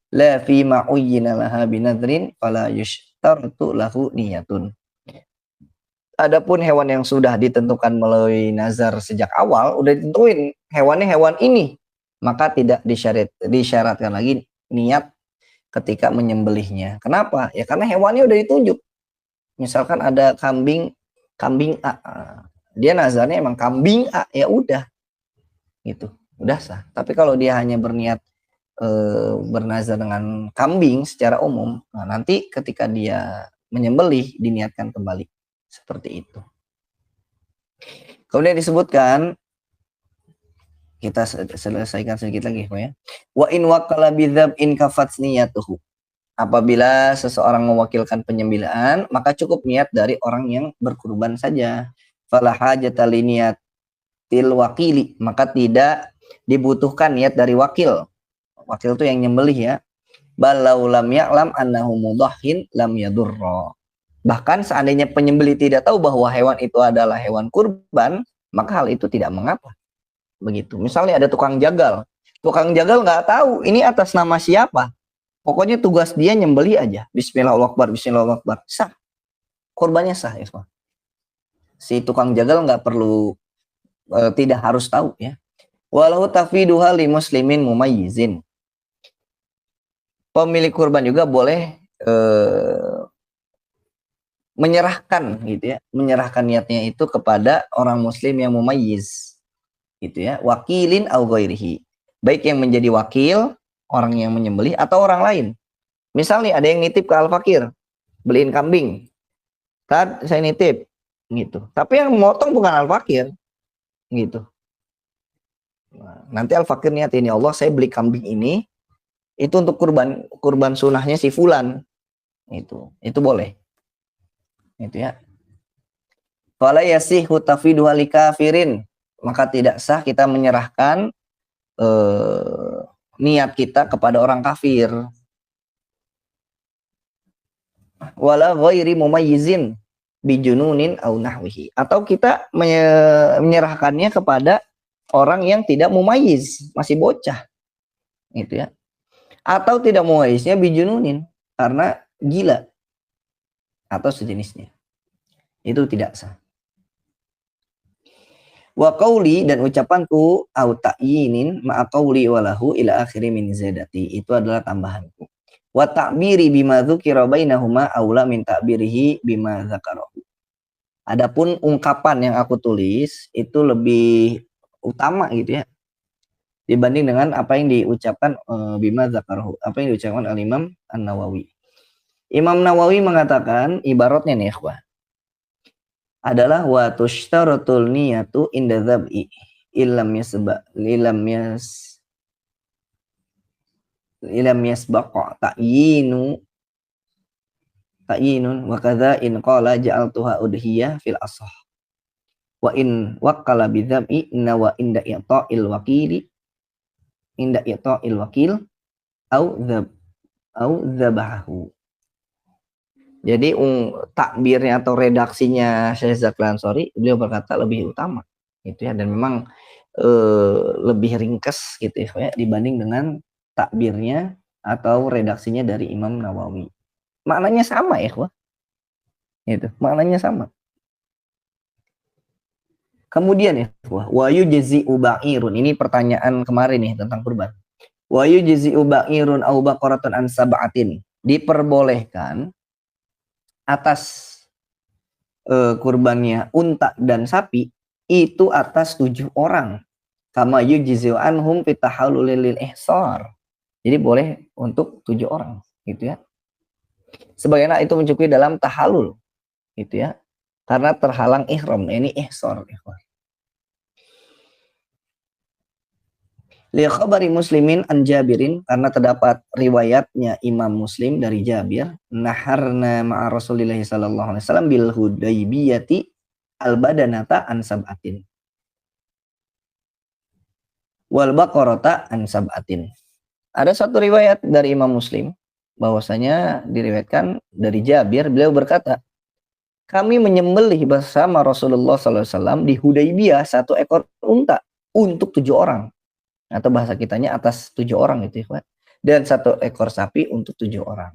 Speaker 1: La fi ma'uyyina laha binadhrin fala yushtartu lahu niyatun. Adapun hewan yang sudah ditentukan melalui nazar sejak awal, udah ditentuin hewannya hewan ini, maka tidak disyaratkan lagi niat ketika menyembelihnya. Kenapa? Ya karena hewannya udah ditunjuk. Misalkan ada kambing A, dia nazarnya emang kambing A, ya udah, gitu, udah sah. Tapi kalau dia hanya berniat bernazar dengan kambing secara umum, nah nanti ketika dia menyembelih diniatkan kembali seperti itu. Kemudian disebutkan, kita selesaikan sedikit lagi ya. Wa in waqala bidzab in kafat niyatuhu. Apabila seseorang mewakilkan penyembelihan, maka cukup niat dari orang yang berkurban saja. Fala hajata li niyatil wakili, maka tidak dibutuhkan niat dari wakil. Wakil itu yang nyembelih ya. Balau lam ya'lam annahu mudahhin lam yadurra. Bahkan seandainya penyembelih tidak tahu bahwa hewan itu adalah hewan kurban, maka hal itu tidak mengapa. Begitu. Misalnya ada tukang jagal. Tukang jagal nggak tahu ini atas nama siapa. Pokoknya tugas dia nyembelih aja. Bismillahirrahmanirrahim, bismillahirrahmanirrahim. Sah. Kurbannya sah ya. Si tukang jagal nggak perlu, tidak harus tahu ya. Walau tafiduha li muslimin mumayyizin. Pemilik kurban juga boleh menyerahkan gitu ya, menyerahkan niatnya itu kepada orang muslim yang mumayyiz gitu ya, wakilin au ghairihi, baik yang menjadi wakil orang yang menyembelih atau orang lain. Misalnya ada yang nitip ke al-fakir beliin kambing, kan saya nitip gitu, tapi yang memotong bukan al-fakir gitu. Nah, nanti al-fakir niat ini, Allah saya beli kambing ini itu untuk kurban sunahnya si fulan, itu boleh, itu ya. Fala yasihu tafidu halikafirin, maka tidak sah kita menyerahkan niat kita kepada orang kafir. Wala ghairi mumayyizin bijununin au nahwihi, atau kita menyerahkannya kepada orang yang tidak mumayyiz, masih bocah, gitu ya. Atau tidak mumayyiznya bijununin, karena gila atau sejenisnya, itu tidak sah. Wa qauli, dan ucapanku au ta'yinin ma'a qauli walahu ila akhiri min zadati, itu adalah tambahanku. Wa ta'biri bima dzukira bainahuma aula min ta'birihi bima dzakarahu. Adapun ungkapan yang aku tulis itu lebih utama gitu ya, dibanding dengan apa yang diucapkan bima dzakarahu, apa yang diucapkan al-Imam An-Nawawi. Imam Nawawi mengatakan, ibaratnya nih ikhwah, adalah wa tushtaratul niyatu inda dzab'i illam yasbaqa ta'yinun wa kadza in qala ja'altuha udhiyah fil ashah wa in waqqala bidzab'i nawa inda i'ta'il wakil au dzabahu. Jadi takbirnya atau redaksinya Syekh Zakaria Ansori, beliau berkata lebih utama gitu ya, dan memang lebih ringkas gitu ya dibanding dengan takbirnya atau redaksinya dari Imam Nawawi. Maknanya sama ya, itu maknanya sama. Kemudian ya, wa yujzi'u ba'irun, ini pertanyaan kemarin nih tentang kurban. Wa yujzi'u ba'irun au baqaratun an sab'atin, diperbolehkan atas kurbannya unta dan sapi itu atas 7 orang. Kama yujzi'u anhum fi tahallulil ihsar. Jadi boleh untuk 7 orang, gitu ya. Sebagaimana itu mencukupi dalam tahallul, gitu ya. Karena terhalang ihram, ini ihsar, ikhwan. Li khabari Muslimin an Jabirin, karena terdapat riwayatnya Imam Muslim dari Jabir, naharna ma'a Rasulillah sallallahu alaihi wasallam bil Hudaybiyati al badanata an sab'atin wal baqarata an sab'atin. Ada satu riwayat dari Imam Muslim bahwasanya diriwayatkan dari Jabir, beliau berkata, kami menyembelih bersama Rasulullah sallallahu alaihi wasallam di Hudaybiyah 1 ekor unta untuk 7 orang. Atau bahasa kitanya atas 7 orang itu, ikhwan. Dan 1 ekor sapi untuk 7 orang.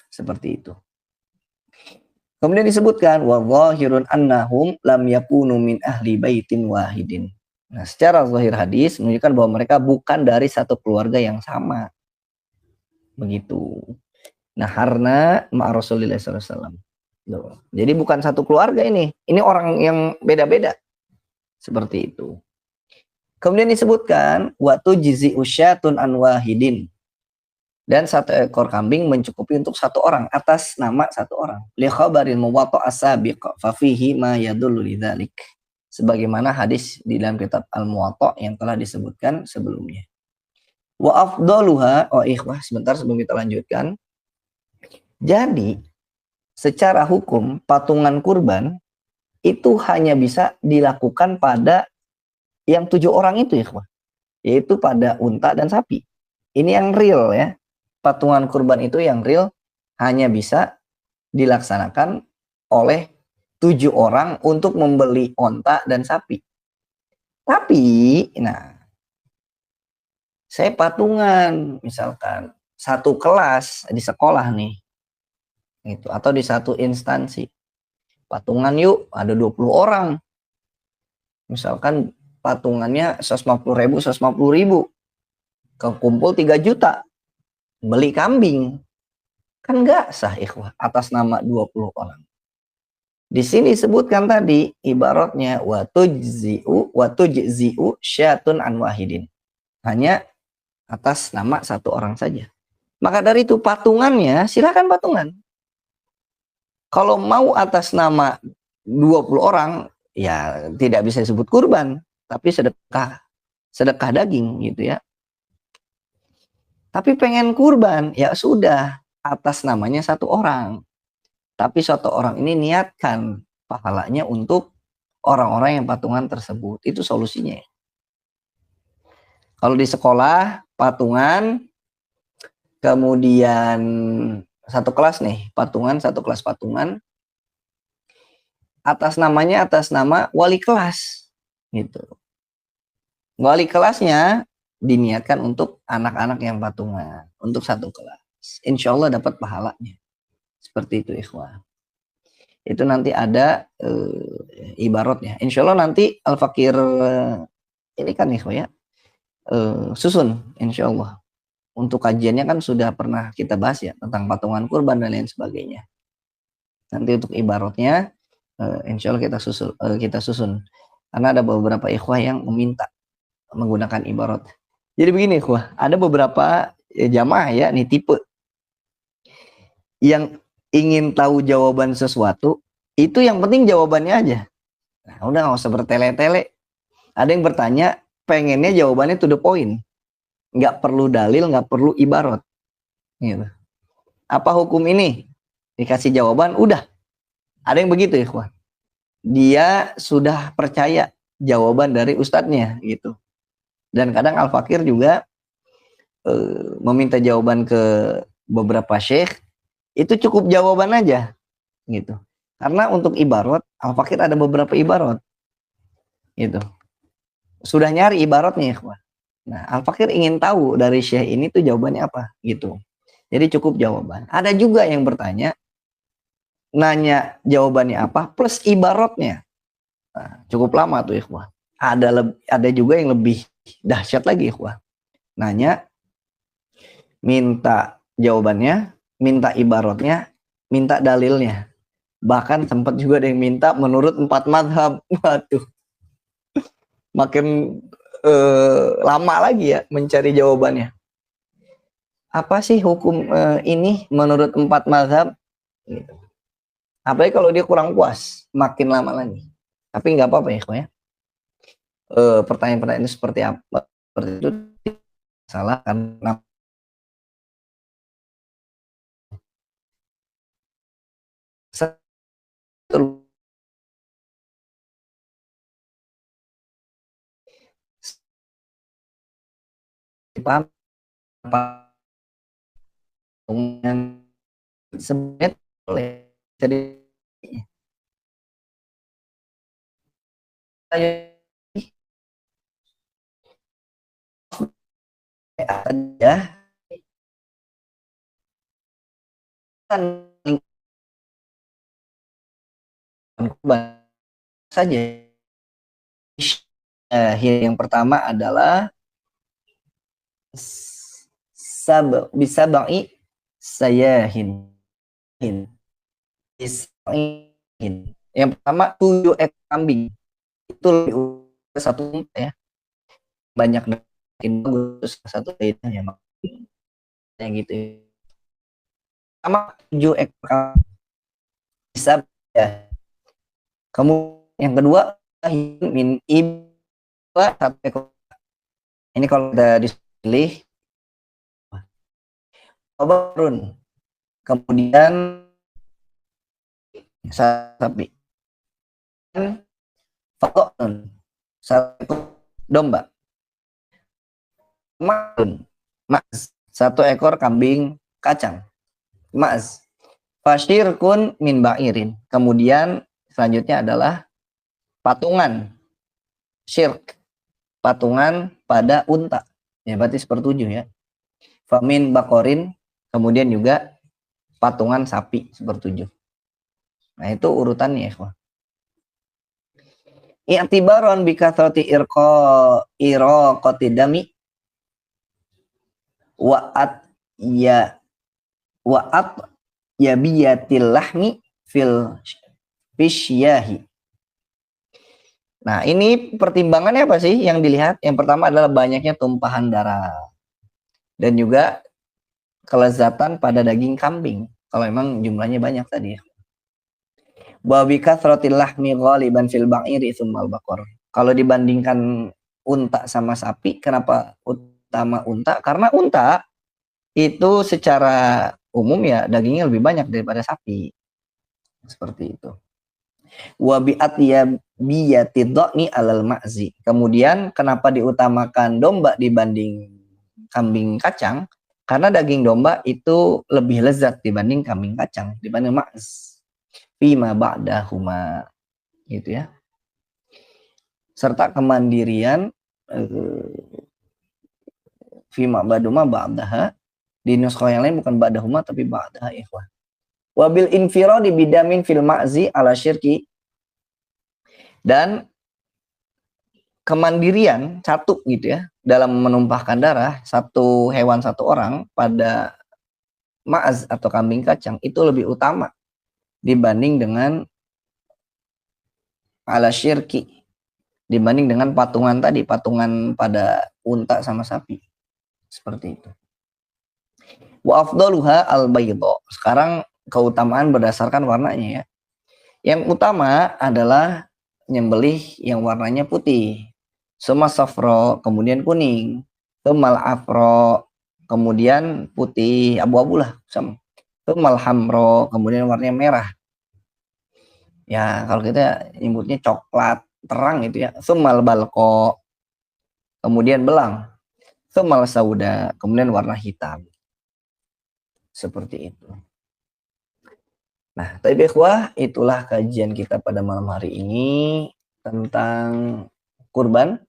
Speaker 1: Seperti itu. Kemudian disebutkan wa dhahirun annahum lam yakunu min ahli baitin wahidin. Nah, secara zahir hadis menunjukkan bahwa mereka bukan dari satu keluarga yang sama. Begitu. Nah, karena ma'a Rasulullah sallallahu alaihi wasallam. Jadi bukan satu keluarga ini. Ini orang yang beda-beda. Seperti itu. Kemudian disebutkan waktu jizi usyatun an wahidin, dan 1 ekor kambing mencukupi untuk 1 orang atas nama 1 orang. Li khabaril muwatta as-sabiq fa fihi ma yadullu lidzalik. Sebagaimana hadis di dalam kitab Al-Muwatta yang telah disebutkan sebelumnya. Wa afdaluha, oh ikhwah sebentar sebelum kita lanjutkan. Jadi secara hukum patungan kurban itu hanya bisa dilakukan pada yang 7 orang itu, ikhwah, yaitu pada unta dan sapi. Ini yang real ya. Patungan kurban itu yang real hanya bisa dilaksanakan oleh 7 orang untuk membeli unta dan sapi. Tapi, nah, saya patungan misalkan 1 kelas di sekolah nih, gitu, atau di 1 instansi. Patungan yuk, ada 20 orang. Misalkan patungannya 150.000, 150.000. Kekumpul 3 juta. Beli kambing. Kan nggak sah, ikhwah, atas nama 20 orang. Di sini disebutkan tadi ibaratnya wa tujzi'u syatun an wahidin. Hanya atas nama 1 orang saja. Maka dari itu patungannya silakan patungan. Kalau mau atas nama 20 orang ya tidak bisa disebut kurban, tapi sedekah daging gitu ya. Tapi pengen kurban, ya sudah atas namanya 1 orang. Tapi 1 orang ini niatkan pahalanya untuk orang-orang yang patungan tersebut. Itu solusinya. Kalau di sekolah patungan, kemudian 1 kelas nih, patungan, 1 kelas patungan, atas nama wali kelas gitu. Wali kelasnya diniatkan untuk anak-anak yang patungan, untuk 1 kelas. Insya Allah dapat pahalanya. Seperti itu, ikhwah. Itu nanti ada ibaratnya. Insya Allah nanti Al-Fakir ini kan, ikhwah ya, susun insya Allah. Untuk kajiannya kan sudah pernah kita bahas ya, tentang patungan kurban dan lain sebagainya. Nanti untuk ibaratnya insya Allah kita susun. Karena ada beberapa ikhwah yang meminta menggunakan ibarat. Jadi begini, ikhwah, ada beberapa jamaah ya, nih tipe yang ingin tahu jawaban sesuatu, itu yang penting jawabannya aja. Nah, udah nggak usah bertele-tele. Ada yang bertanya, pengennya jawabannya to the point. Nggak perlu dalil, nggak perlu ibarat. Gitu. Apa hukum ini? Dikasih jawaban, udah. Ada yang begitu, ikhwah. Dia sudah percaya jawaban dari ustadznya gitu. Dan kadang Al-Fakir juga meminta jawaban ke beberapa syekh, itu cukup jawaban aja gitu. Karena untuk ibarat, Al-Fakir ada beberapa ibarat gitu. Sudah nyari ibaratnya, ikhwah. Nah, Al-Fakir ingin tahu dari syekh ini tuh jawabannya apa gitu. Jadi cukup jawaban. Ada juga yang bertanya, nanya jawabannya apa plus ibaratnya. Nah, cukup lama tuh, ikhwah. Ada juga yang lebih dahsyat lagi, ikhwah. Nanya, minta jawabannya, minta ibaratnya, minta dalilnya. Bahkan sempat juga ada yang minta menurut 4 mazhab. Waduh, makin lama lagi ya mencari jawabannya. Apa sih hukum ini menurut 4 mazhab? Gitu. Apalagi kalau dia kurang puas, makin lama lagi. Tapi nggak apa-apa ya, ya. Pertanyaan-pertanyaan seperti apa? Seperti itu salah karena paham apa yang sebenarnya oleh jadi saya aja kan lingkungan saja. Yang pertama adalah bisa bangi sayahin. Yang pertama 7 ekor kambing itu lebih satu ya, banyak bagus satu ya yang gitu. Sama 7 ekor bisa ya. Kamu yang kedua min iba satu ekor. Ini kalau udah dipilih turun. Kemudian sapi. Fakon satu domba. Mas satu ekor kambing kacang. Mas Fashirkun min ba'irin. Kemudian selanjutnya adalah patungan. Syirk. Patungan pada unta. Ya berarti sepertujuh ya. Famin bakorin. Kemudian juga patungan sapi sepertujuh. Nah itu urutannya ya. I'tibaron bikathrati iraqati dami wa'at ya biyatil lahmi fil fisyahi. Nah, ini pertimbangannya apa sih yang dilihat? Yang pertama adalah banyaknya tumpahan darah. Dan juga kelezatan pada daging kambing. Kalau memang jumlahnya banyak tadi ya. Wa bi kathratil lahmi ghaliban fil ba'iri tsummal baqar. Kalau dibandingkan unta sama sapi, kenapa utama unta? Karena unta itu secara umum ya dagingnya lebih banyak daripada sapi. Seperti itu. Wa bi atiyabiyati dhani alal ma'zi. Kemudian kenapa diutamakan domba dibanding kambing kacang? Karena daging domba itu lebih lezat dibanding kambing kacang, dibanding ma'z. Fima ba'dahuma gitu ya. Serta kemandirian fima ba'dahuma ba'daha. Di nuskah yang lain bukan ba'dahuma tapi ba'daha ikhwan. Wabil infiradi bidamin fil ma'zi ala syirki. Dan kemandirian satu gitu ya dalam menumpahkan darah satu hewan satu orang pada ma'az atau kambing kacang itu lebih utama dibanding dengan ala syirki, dibanding dengan patungan tadi, patungan pada unta sama sapi. Seperti itu. Wa afdaluha al-baydha. Sekarang keutamaan berdasarkan warnanya ya. Yang utama adalah nyembelih yang warnanya putih. Suma safro, kemudian kuning. Tumal afro, kemudian putih abu-abu lah sama. Tumal hamro, kemudian warnanya merah. Ya kalau kita nyebutnya coklat terang itu ya. Tumal balko, kemudian belang. Tumal sauda, kemudian warna hitam. Seperti itu. Nah, tapi ikhwah, itulah kajian kita pada malam hari ini tentang kurban.